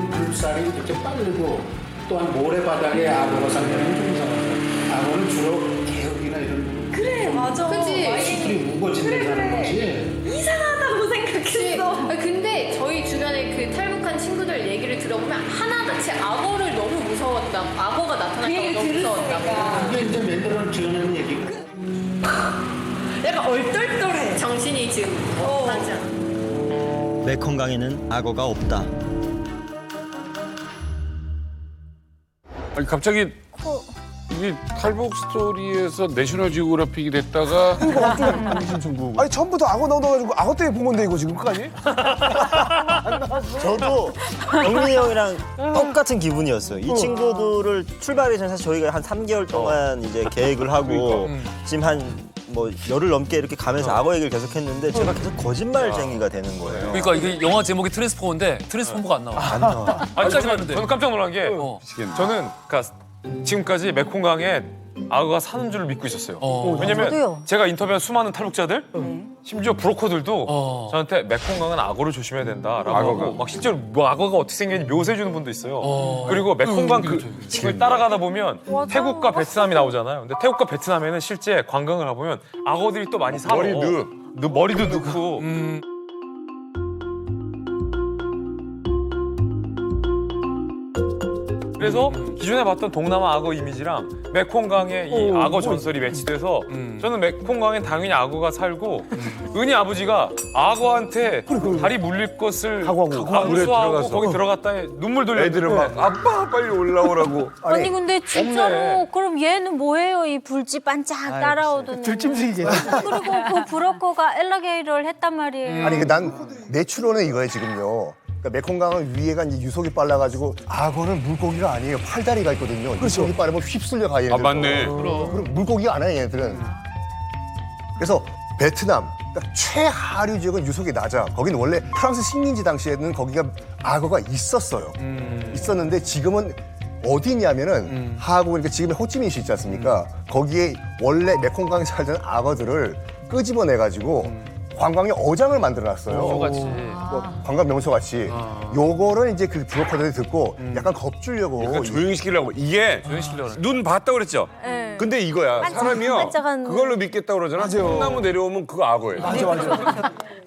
물살이 이렇게 빠르고 또한 모래바닥에 악어가 살면 좀 이상하죠. 악어는 주로 개흙이나 이런 그래 맞아. 그치? 수풀이 무거진 데 사는 거지. 이상하다고 생각했어. 근데 저희 주변에 그 탈북한 친구들 얘기를 들어보면 하나같이 악어를 너무 무서웠다. 악어가 나타나니까 너무 무서웠다. 그게 이제 맨들어 지어내는 얘기고. 약간 얼떨떨해. 정신이 지금 하지 않아. 메콩강에는 악어가 없다. 아니 갑자기 이게 탈북 스토리에서 내셔널 지오그래픽이 됐다가 아니 처음부터 악어 나온다가지고 악어 때문에 본 건데 이거 지금 끝까지? 저도 영민이 형이랑 똑같은 기분이었어요. 이 친구들을 출발하기 전에 사실 저희가 한 3개월 동안 이제 계획을 하고 지금 한 뭐 열흘 넘게 이렇게 가면서 악어 얘기를 계속했는데 제가 계속 거짓말쟁이가 되는 거예요. 그러니까 이게 영화 제목이 트랜스포머인데 트랜스포머가 안 나와. 안 나와. 아직까지 봤는데. 저는 깜짝 놀란 게 저는 그러니까 지금까지 메콩강에 악어가 사는 줄을 믿고 있었어요. 왜냐면 저도요. 제가 인터뷰한 수많은 탈북자들, 심지어 브로커들도 저한테 메콩강은 악어를 조심해야 된다라고 하고 막 실제로 뭐 악어가 어떻게 생겼는지 묘사해 주는 분도 있어요. 그리고 메콩강 그걸 따라가다 보면 태국과 베트남이 나오잖아요. 근데 태국과 베트남에는 실제 관광을 가보면 악어들이 또 많이 살아. 머리도 넣고. 그래서 기존에 봤던 동남아 악어 이미지랑 메콩강에 이 악어 전설이 매치돼서 저는 메콩강엔 당연히 악어가 살고 은희 아버지가 악어한테 다리 물릴 것을 암수하고 거기 들어갔다 눈물 돌려 애들은 막 아빠 빨리 올라오라고. 아니 근데 진짜로 없네. 그럼 얘는 뭐예요? 이 불지 반짝 따라오던 들짐승이겠죠. 그리고 그 브로커가 엘리게이터를 했단 말이에요. 아니 난 내 추론은 이거예요 지금요. 그러니까 메콩강은 위에가 이제 유속이 빨라가지고 악어는 물고기가 아니에요. 팔다리가 있거든요. 유속이 빠르면 휩쓸려 가요. 얘네들. 맞네. 그럼 물고기가 아니에요 얘네들은. 그래서 베트남 그러니까 최하류 지역은 유속이 낮아. 거긴 원래 프랑스 식민지 당시에는 거기가 악어가 있었어요. 있었는데 지금은 어디냐면은 하고 그러니까 지금의 호치민시 있지 않습니까? 거기에 원래 메콩강에 살던 악어들을 끄집어내가지고 관광의 어장을 만들어놨어요. 명소같이. 관광 명소같이. 요거를 이제 그 브로커들이 듣고 약간 겁주려고. 약간 조용히 시키려고. 이게 눈 봤다고 그랬죠? 네. 근데 이거야. 사람이요. 반짝반짝한 그걸로 믿겠다고 그러잖아. 소나무 내려오면 그거 악어예요. 맞아.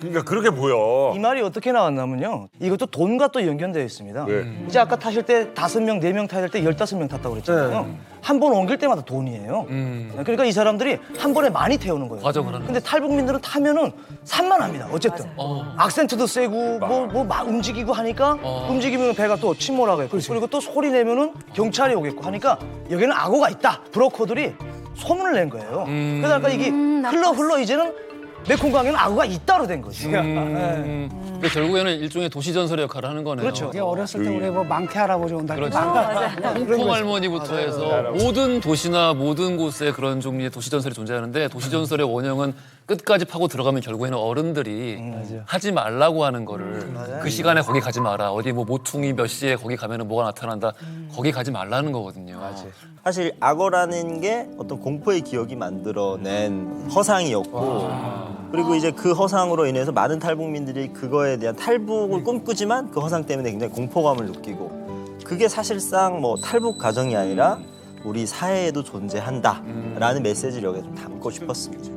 그러니까 그렇게 보여. 이 말이 어떻게 나왔냐면요. 이것도 돈과 또 연결되어 있습니다. 네. 이제 아까 타실 때 5명, 4명 타야 될 때 15명 탔다고 그랬잖아요. 한 번 옮길 때마다 돈이에요. 그러니까 이 사람들이 한 번에 많이 태우는 거예요. 과정을 하는 근데 탈북민들은 타면은 산만합니다. 어쨌든. 악센트도 세고 뭐 막 움직이고 하니까 움직이면 배가 또 침몰하겠고 그리고 또 소리 내면은 경찰이 오겠고 하니까 여기는 악어가 있다. 브로커들이 소문을 낸 거예요. 그래서 아까 이게 흘러 이제는 메콩강에는 악어가 있다로 된 거죠. 근데 결국에는 일종의 도시 전설의 역할을 하는 거네요. 그렇죠. 이게 어렸을 때 우리 뭐 망태 할아버지 온다. 그렇죠. 그런 홍콩 거지. 할머니부터 해서 모든 도시나 모든 곳에 그런 종류의 도시 전설이 존재하는데 도시 전설의 원형은 끝까지 파고 들어가면 결국에는 어른들이 하지 말라고 하는 거를 그 시간에 거기 가지 마라. 어디 뭐 모퉁이 몇 시에 거기 가면은 뭐가 나타난다. 거기 가지 말라는 거거든요. 사실 악어라는 게 어떤 공포의 기억이 만들어낸 허상이었고 그리고 이제 그 허상으로 인해서 많은 탈북민들이 그거에 대한 탈북을 꿈꾸지만 그 허상 때문에 굉장히 공포감을 느끼고 그게 사실상 뭐 탈북 가정이 아니라 우리 사회에도 존재한다라는 메시지를 여기에 좀 담고 싶었습니다.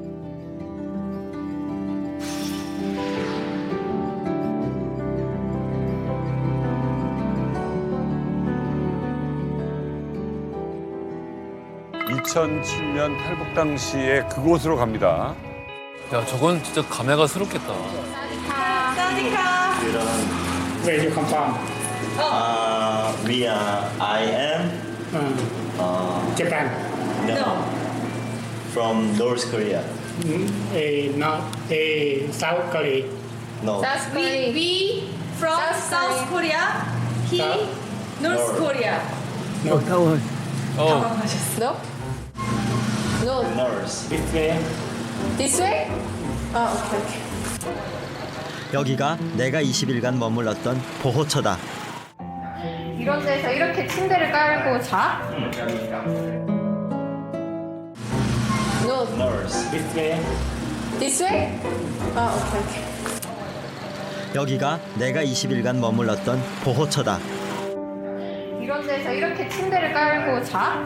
(2007년) 탈북 당시에 그곳으로 갑니다. 야, 저건 진짜 감회가스럽겠다. Where you come from? I am Japan. no. From North Korea. Not South Korea. No. We from South Korea. He North Korea. No. No? No. North. This way. This way? 아, 오케이. 여기가 내가 20일간 머물렀던 보호처다. 이런 데서 이렇게 침대를 깔고 자? No. North. This way. This way? 아, 오케이. 여기가 내가 20일간 머물렀던 보호처다. 이런 데서 이렇게 침대를 깔고 자?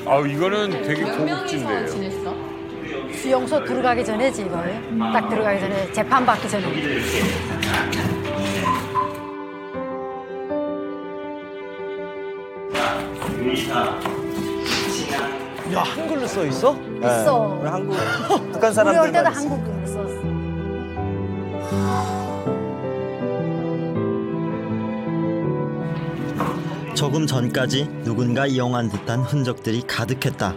아 이거는 되게 몇 명이서 고급진데요. 지냈어? 수용소 들어가기 전에지 이거. 딱 들어가기 전에 재판 받기 전에. 야 한글로 써 있어? 있어. 네. 한국 북한 우리 올 때도 사람들만 한국어로 썼어. 조금 전까지 누군가 이용한 듯한 흔적들이 가득했다.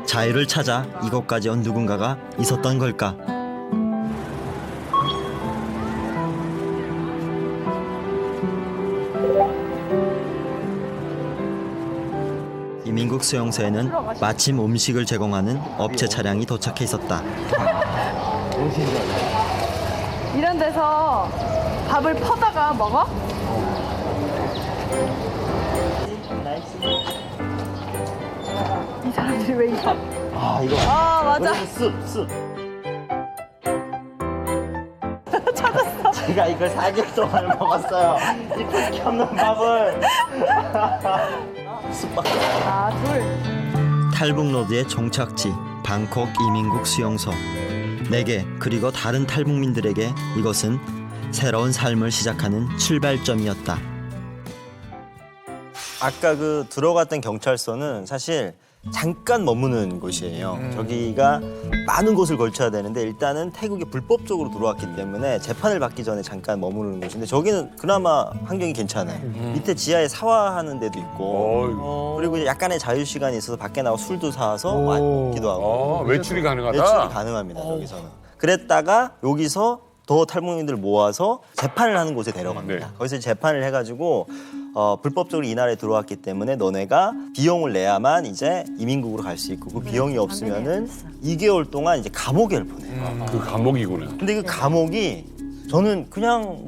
자유를 찾아 이곳까지 온 누군가가 있었던 걸까? 이민국 수용소에는 마침 음식을 제공하는 업체 차량이 도착해 있었다. 이런 데서 밥을 퍼다가 먹어? 이 사람들이 왜 이래? 아 이거. 아, 맞아. 습. 찾았어. 제가 이걸 4개월 동안 먹었어요. 이 불기 없는 밥을. 습밖에. 아, 둘. 탈북로드의 종착지 방콕 이민국 수용소. 내게 그리고 다른 탈북민들에게 이것은 새로운 삶을 시작하는 출발점이었다. 아까 그 들어갔던 경찰서는 사실 잠깐 머무는 곳이에요. 저기가 많은 곳을 걸쳐야 되는데 일단은 태국에 불법적으로 들어왔기 때문에 재판을 받기 전에 잠깐 머무르는 곳인데 저기는 그나마 환경이 괜찮아요. 밑에 지하에 사화하는 데도 있고 그리고 이제 약간의 자유 시간이 있어서 밖에 나가 술도 사서 왔기도 하고 외출이 가능하다? 외출이 가능합니다. 여기서는. 그랬다가 여기서 더 탈북민들을 모아서 재판을 하는 곳에 데려갑니다. 거기서 재판을 해가지고 불법적으로 이 나라에 들어왔기 때문에 너네가 비용을 내야만 이제 이민국으로 갈 수 있고 그 비용이 없으면은 2개월 동안 이제 감옥에 보내요. 그 감옥이구나. 근데 그 감옥이 저는 그냥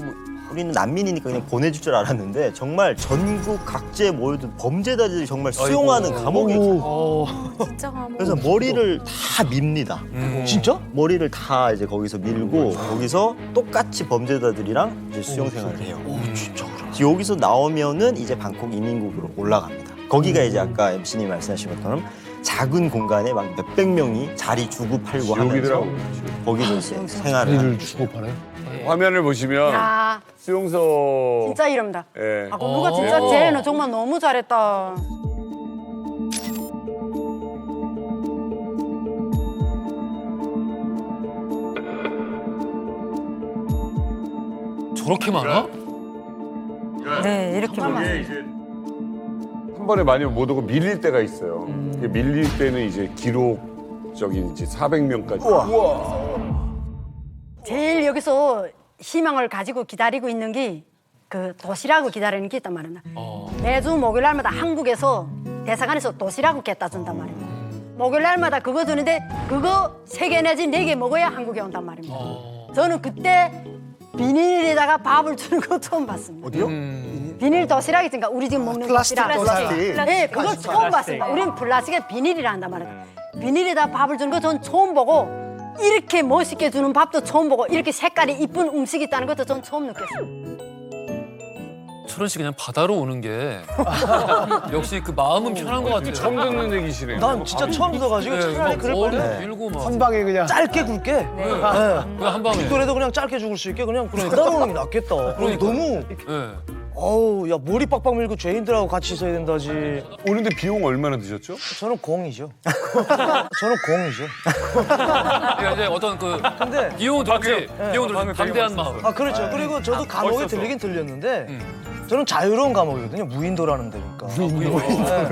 우리는 난민이니까 그냥 보내줄 줄 알았는데 정말 전국 각지에 모여든 범죄자들이 정말 수용하는 감옥이에요. 진짜 감옥. 그래서 머리를 다 밉니다. 진짜? 머리를 다 이제 거기서 밀고 거기서 똑같이 범죄자들이랑 이제 수용 생활을 해요. 진짜. 여기서 나오면은 이제 방콕 이민국으로 올라갑니다. 거기가 이제 아까 MC님 말씀하신 것처럼 작은 공간에 막 몇백 명이 자리 주고 팔고 하면서 지옥이더라고. 거기서 이제 생활을 하는 주고 팔아요? 화면을 보시면 야, 수용소 진짜 이럽니다. 예. 아, 공부가 진짜 쟤는 정말 너무 잘했다. 저렇게 많아? 네, 이렇게 많아요. 한 번에 많이 못 오고 밀릴 때가 있어요. 밀릴 때는 이제 기록적인 이제 400명까지. 제일 여기서 희망을 가지고 기다리고 있는 게 그 도시락을 기다리는 게 있단 말이야. 매주 목요일 날마다 한국에서 대사관에서 도시락을 갖다 준단 말이야. 목요일 날마다 그거 주는데 그거 3개 내지 4개 먹어야 한국에 온단 말입니다. 저는 그때 비닐에다가 밥을 주는 거 처음 봤습니다. 어디요? 비닐 도시락 있으니까 우리 지금 먹는 플라스틱 도시락. 도시락. 네, 그걸 처음 봤습니다. 우리는 플라스틱에 비닐이라 한단 말이야. 비닐에다 밥을 주는 거 전 처음 보고 이렇게 멋있게 주는 밥도 처음 보고 이렇게 색깔이 이쁜 음식이 있다는 것도 전 처음 느꼈어요. 철원 씨 그냥 바다로 오는 게 역시 그 마음은 편한 것 같아요. 처음 듣는 얘기시네요. 난 진짜 처음 들어가지고 차라리 그럴 뻔해. 밀고 막. 한 방에 그냥. 짧게 굵게. 그냥 한 방에. 그래도 그냥 짧게 죽을 수 있게 그냥 따라오는 게 낫겠다. 너무. 어우, 야 머리 빡빡 밀고 죄인들하고 같이 있어야 된다지. 오는데 비용 얼마나 드셨죠? 저는 공이죠. 저는 공이죠. 그러니까 이제 어떤 그 근데 비용은 들었지. 비용은 들었지. 담대한 마음. 아 그렇죠. 그리고 저도 감옥에 벌써서. 들리긴 들렸는데 저는 자유로운 감옥이거든요. 무인도라는 데니까. 무인도.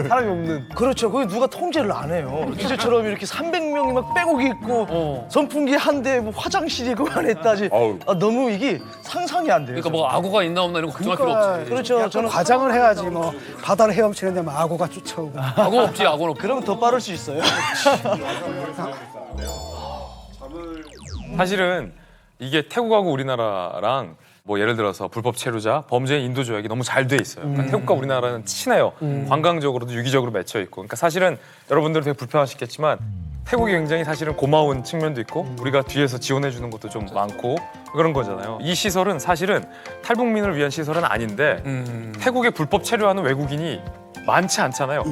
사람이 없는. 그렇죠. 거기 누가 통제를 안 해요. 이제처럼 이렇게 300명이 막 빼곡이 있고 선풍기 한 대, 뭐 화장실이 그 안에 있다지. 아, 너무 이게 상상이 안 돼요. 그러니까 뭐 악어가 있나 없나 이런 거 걱정할 필요 없지. 그렇죠. 저는 과장을 해야지 뭐 바다를 헤엄치는데 막 악어가 쫓아오고. 악어 없지, 악어는 없지. 그럼 더 빠를 수 있어요. 사실은 이게 태국하고 우리나라랑 뭐 예를 들어서 불법 체류자, 범죄인 인도 조약이 너무 잘 돼 있어요. 그러니까 태국과 우리나라는 친해요. 관광적으로도 유기적으로 맺혀 있고. 그러니까 사실은 여러분들은 되게 불편하시겠지만 태국이 굉장히 사실은 고마운 측면도 있고 우리가 뒤에서 지원해 주는 것도 좀 많고 그런 거잖아요. 이 시설은 사실은 탈북민을 위한 시설은 아닌데 태국에 불법 체류하는 외국인이 많지 않잖아요.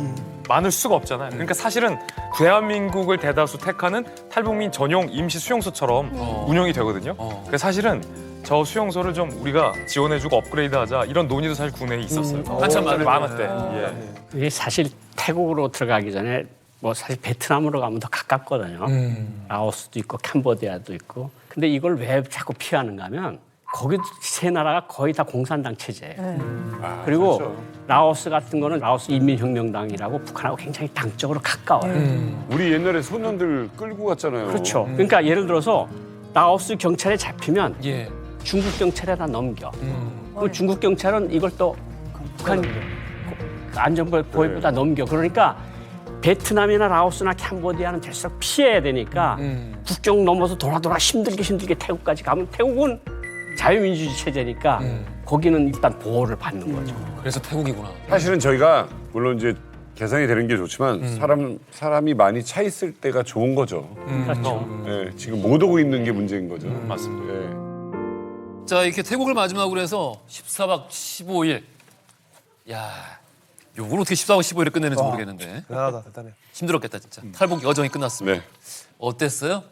많을 수가 없잖아요. 그러니까 사실은 대한민국을 대다수 택하는 탈북민 전용 임시 수용소처럼 운영이 되거든요. 그래서 사실은 저 수용소를 좀 우리가 지원해주고 업그레이드하자 이런 논의도 사실 국내에 있었어요. 한참 많았대. 예. 이게 사실 태국으로 들어가기 전에 뭐 사실 베트남으로 가면 더 가깝거든요. 라오스도 있고 캄보디아도 있고. 근데 이걸 왜 자꾸 피하는가 하면 거기 세 나라가 거의 다 공산당 체제예요. 그리고 그렇죠. 라오스 같은 거는 라오스 인민혁명당이라고 북한하고 굉장히 당적으로 가까워요. 우리 옛날에 소년들 끌고 갔잖아요. 그렇죠. 그러니까 예를 들어서 라오스 경찰에 잡히면 중국 경찰에다 넘겨. 그 중국 경찰은 이걸 또 북한 안전보위부다 넘겨. 그러니까 베트남이나 라오스나 캄보디아는 될수록 피해야 되니까 국경 넘어서 돌아 힘들게 태국까지 가면 태국은 자유민주주의 체제니까 거기는 일단 보호를 받는 거죠. 그래서 태국이구나. 사실은 저희가 물론 이제 계산이 되는 게 좋지만 사람이 많이 차 있을 때가 좋은 거죠. 그렇죠. 예, 지금 못 오고 있는 게 문제인 거죠. 맞습니다. 예. 자, 이렇게 태국을 마지막으로 해서 14박 15일. 야, 요걸 어떻게 14박 15일에 끝내는지 모르겠는데. 대단하다, 대단해. 힘들었겠다, 진짜. 탈북 여정이 끝났습니다. 네. 어땠어요?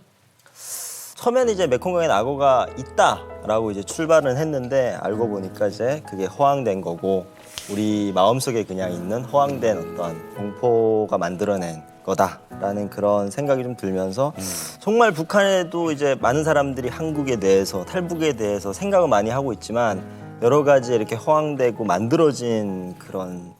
처음에는 이제 메콩강에 악어가 있다라고 이제 출발은 했는데 알고 보니까 이제 그게 허황된 거고 우리 마음속에 그냥 있는 허황된 어떤 공포가 만들어낸 거다라는 그런 생각이 좀 들면서 정말 북한에도 이제 많은 사람들이 한국에 대해서 탈북에 대해서 생각을 많이 하고 있지만 여러 가지 이렇게 허황되고 만들어진 그런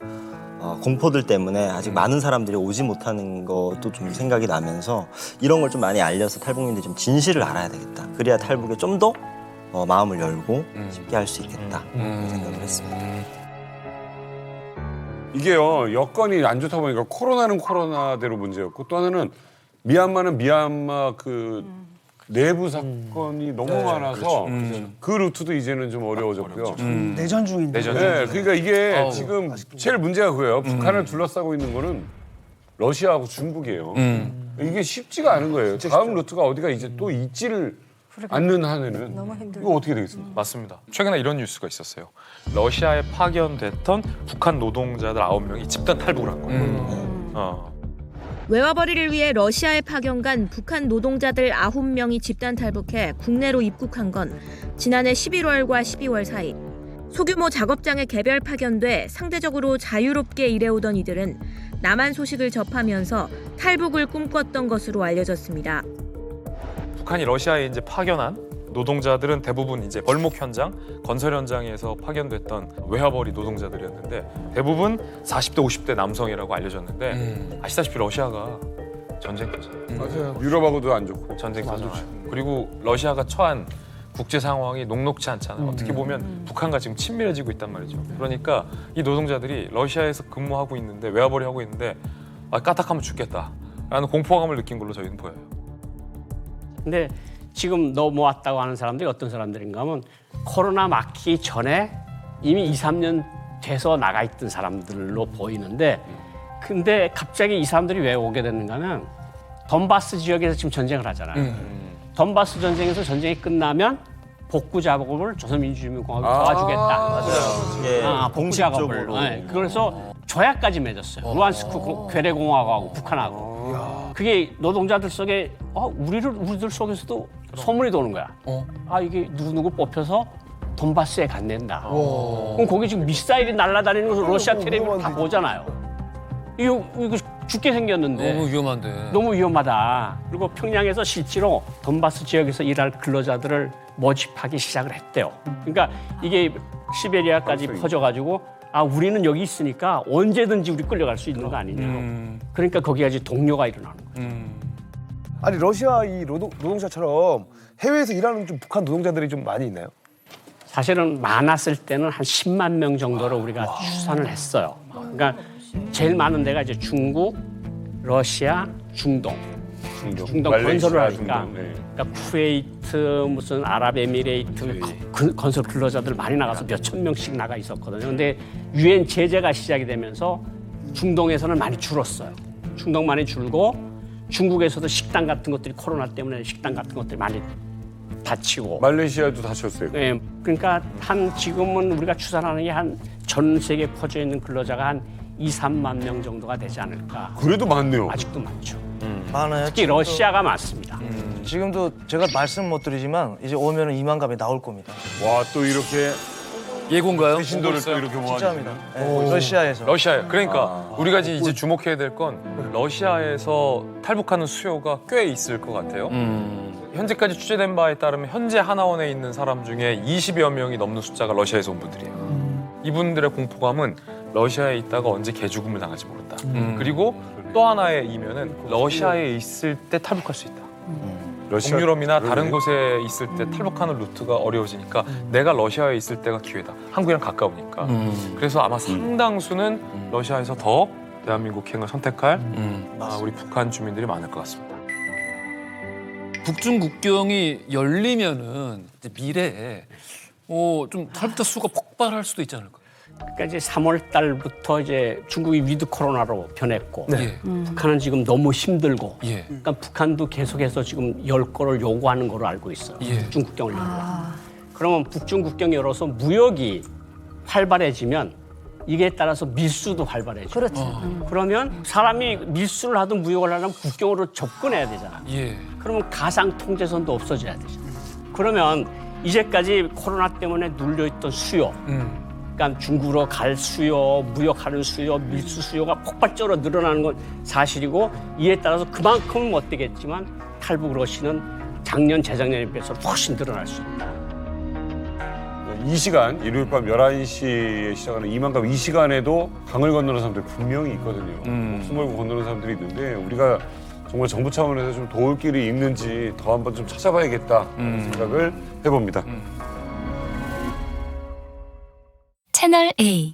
공포들 때문에 아직 많은 사람들이 오지 못하는 것도 좀 생각이 나면서 이런 걸 좀 많이 알려서 탈북민들이 좀 진실을 알아야 되겠다. 그래야 탈북에 좀 더 마음을 열고 쉽게 할 수 있겠다. 그런 생각을 했습니다. 이게요, 여건이 안 좋다 보니까 코로나는 코로나대로 문제였고 또 하나는 미얀마는 미얀마 그 내부 사건이 너무 많아서 그 루트도 이제는 좀 어려워졌고요. 내전 중인데. 네, 그러니까 이게 지금 제일 문제가 그거예요. 북한을 둘러싸고 있는 거는 러시아하고 중국이에요. 이게 쉽지가 않은 거예요. 다음 루트가 어디가 이제 또 있지를 않는 한에는 너무 힘들다. 이거 어떻게 되겠습니까? 맞습니다. 최근에 이런 뉴스가 있었어요. 러시아에 파견됐던 북한 노동자들 9명이 집단 탈북을 한 거예요. 외화벌이를 위해 러시아에 파견 간 북한 노동자들 9명이 집단 탈북해 국내로 입국한 건 지난해 11월과 12월 사이. 소규모 작업장에 개별 파견돼 상대적으로 자유롭게 일해오던 이들은 남한 소식을 접하면서 탈북을 꿈꿨던 것으로 알려졌습니다. 북한이 러시아에 이제 파견한 노동자들은 대부분 이제 벌목 현장, 건설 현장에서 파견됐던 외화벌이 노동자들이었는데 대부분 40대, 50대 남성이라고 알려졌는데 아시다시피 러시아가 전쟁터잖아요. 맞아요. 유럽하고도 안 좋고. 전쟁터잖아요. 그리고 러시아가 처한 국제 상황이 녹록지 않잖아요. 어떻게 보면 북한과 지금 친밀해지고 있단 말이죠. 그러니까 이 노동자들이 러시아에서 근무하고 있는데 외화벌이 하고 있는데 까딱하면 죽겠다라는 공포감을 느낀 걸로 저희는 보여요. 근데 지금 넘어왔다고 하는 사람들이 어떤 사람들인가 하면 코로나 막히기 전에 이미 2, 3년 돼서 나가 있던 사람들로 보이는데 근데 갑자기 이 사람들이 왜 오게 됐는가 하면 돈바스 지역에서 지금 전쟁을 하잖아요. 돈바스 전쟁에서 전쟁이 끝나면 복구 작업을 조선민주주의공화국이 도와주겠다. 맞아요. 예, 복구 작업을. 네, 그래서 조약까지 맺었어요. 루안스크 괴뢰공화국하고 북한하고. 그게 노동자들 속에 우리들 속에서도 소문이 도는 거야. 이게 누구 뽑혀서 돈바스에 간댄다. 그럼 거기 지금 미사일이 날아다니는 거 러시아 텔레비전 다 보잖아요. 이거 죽게 생겼는데. 너무 위험한데. 너무 위험하다. 그리고 평양에서 실제로 돈바스 지역에서 일할 근로자들을 모집하기 시작을 했대요. 그러니까 이게 시베리아까지 퍼져가지고 우리는 여기 있으니까 언제든지 우리 끌려갈 수 있는 거 아니냐. 그러니까 거기까지 동료가 일어나는 거죠. 아니 러시아 이 노동자처럼 해외에서 일하는 좀 북한 노동자들이 좀 많이 있나요? 사실은 많았을 때는 한 10만 명 정도로 우리가 추산을 했어요. 그러니까 제일 많은 데가 이제 중국, 러시아, 중동 건설을 하니까 그러니까 쿠웨이트 무슨 아랍에미레이트 건설 근로자들 많이 나가서 몇천 명씩 나가 있었거든요. 근데 유엔 제재가 시작이 되면서 중동에서는 많이 줄었어요. 중동 많이 줄고 중국에서도 식당 같은 것들이 코로나 때문에 식당 같은 것들이 많이 닫히고 말레이시아도 닫혔어요. 네, 그러니까 지금은 우리가 추산하는 게 한 전 세계에 퍼져 있는 근로자가 한 2, 3만 명 정도가 되지 않을까. 그래도 많네요. 아직도 많죠. 많아요. 특히 러시아가 많습니다. 지금도 제가 말씀 못 드리지만 이제 오면은 2만 갑이 나올 겁니다. 와, 또 이렇게 예고인가요? 신도를 또 이렇게 모아주시네. 진짜입니다. 네, 러시아에서. 러시아에. 그러니까 우리가 이제 주목해야 될 건 러시아에서 탈북하는 수요가 꽤 있을 것 같아요. 현재까지 취재된 바에 따르면 현재 하나원에 있는 사람 중에 20여 명이 넘는 숫자가 러시아에서 온 분들이에요. 이분들의 공포감은 러시아에 있다가 언제 개죽음을 당할지 모른다. 그리고 또 하나의 이면은 러시아에 있을 때 탈북할 수 있다. 동유럽이나 다른 곳에 있을 때 탈북하는 루트가 어려워지니까 내가 러시아에 있을 때가 기회다. 한국이랑 가까우니까. 그래서 아마 상당수는 러시아에서 더 대한민국행을 선택할 우리 북한 주민들이 많을 것 같습니다. 북중 국경이 열리면은 이제 미래에 좀 탈북자 수가 폭발할 수도 있지 않을까요? 그러니까 이제 3월 달부터 이제 중국이 위드 코로나로 변했고 네. 북한은 지금 너무 힘들고 예. 그러니까 북한도 계속해서 지금 열 거를 요구하는 걸로 알고 있어요. 예. 북중 국경을 열고. 그러면 북중 국경 열어서 무역이 활발해지면 이게 따라서 밀수도 활발해져요. 그렇죠. 그러면 사람이 밀수를 하든 무역을 하려면 국경으로 접근해야 되잖아. 예. 그러면 가상 통제선도 없어져야 되잖아. 그러면 이제까지 코로나 때문에 눌려있던 수요, 그러니까 중국으로 갈 수요, 무역하는 수요, 밀수 수요가 폭발적으로 늘어나는 건 사실이고 이에 따라서 그만큼은 못 되겠지만 탈북 러시는 작년, 재작년에 비해서 훨씬 늘어날 수 있다. 이 시간 일요일 밤 11시에 시작하는 이만감 이 시간에도 강을 건너는 사람들이 분명히 있거든요. 목숨 걸고 건너는 사람들이 있는데 우리가 정말 정부 차원에서 좀 도울 길이 있는지 더 한번 좀 찾아봐야겠다 생각을 해봅니다. 채널 A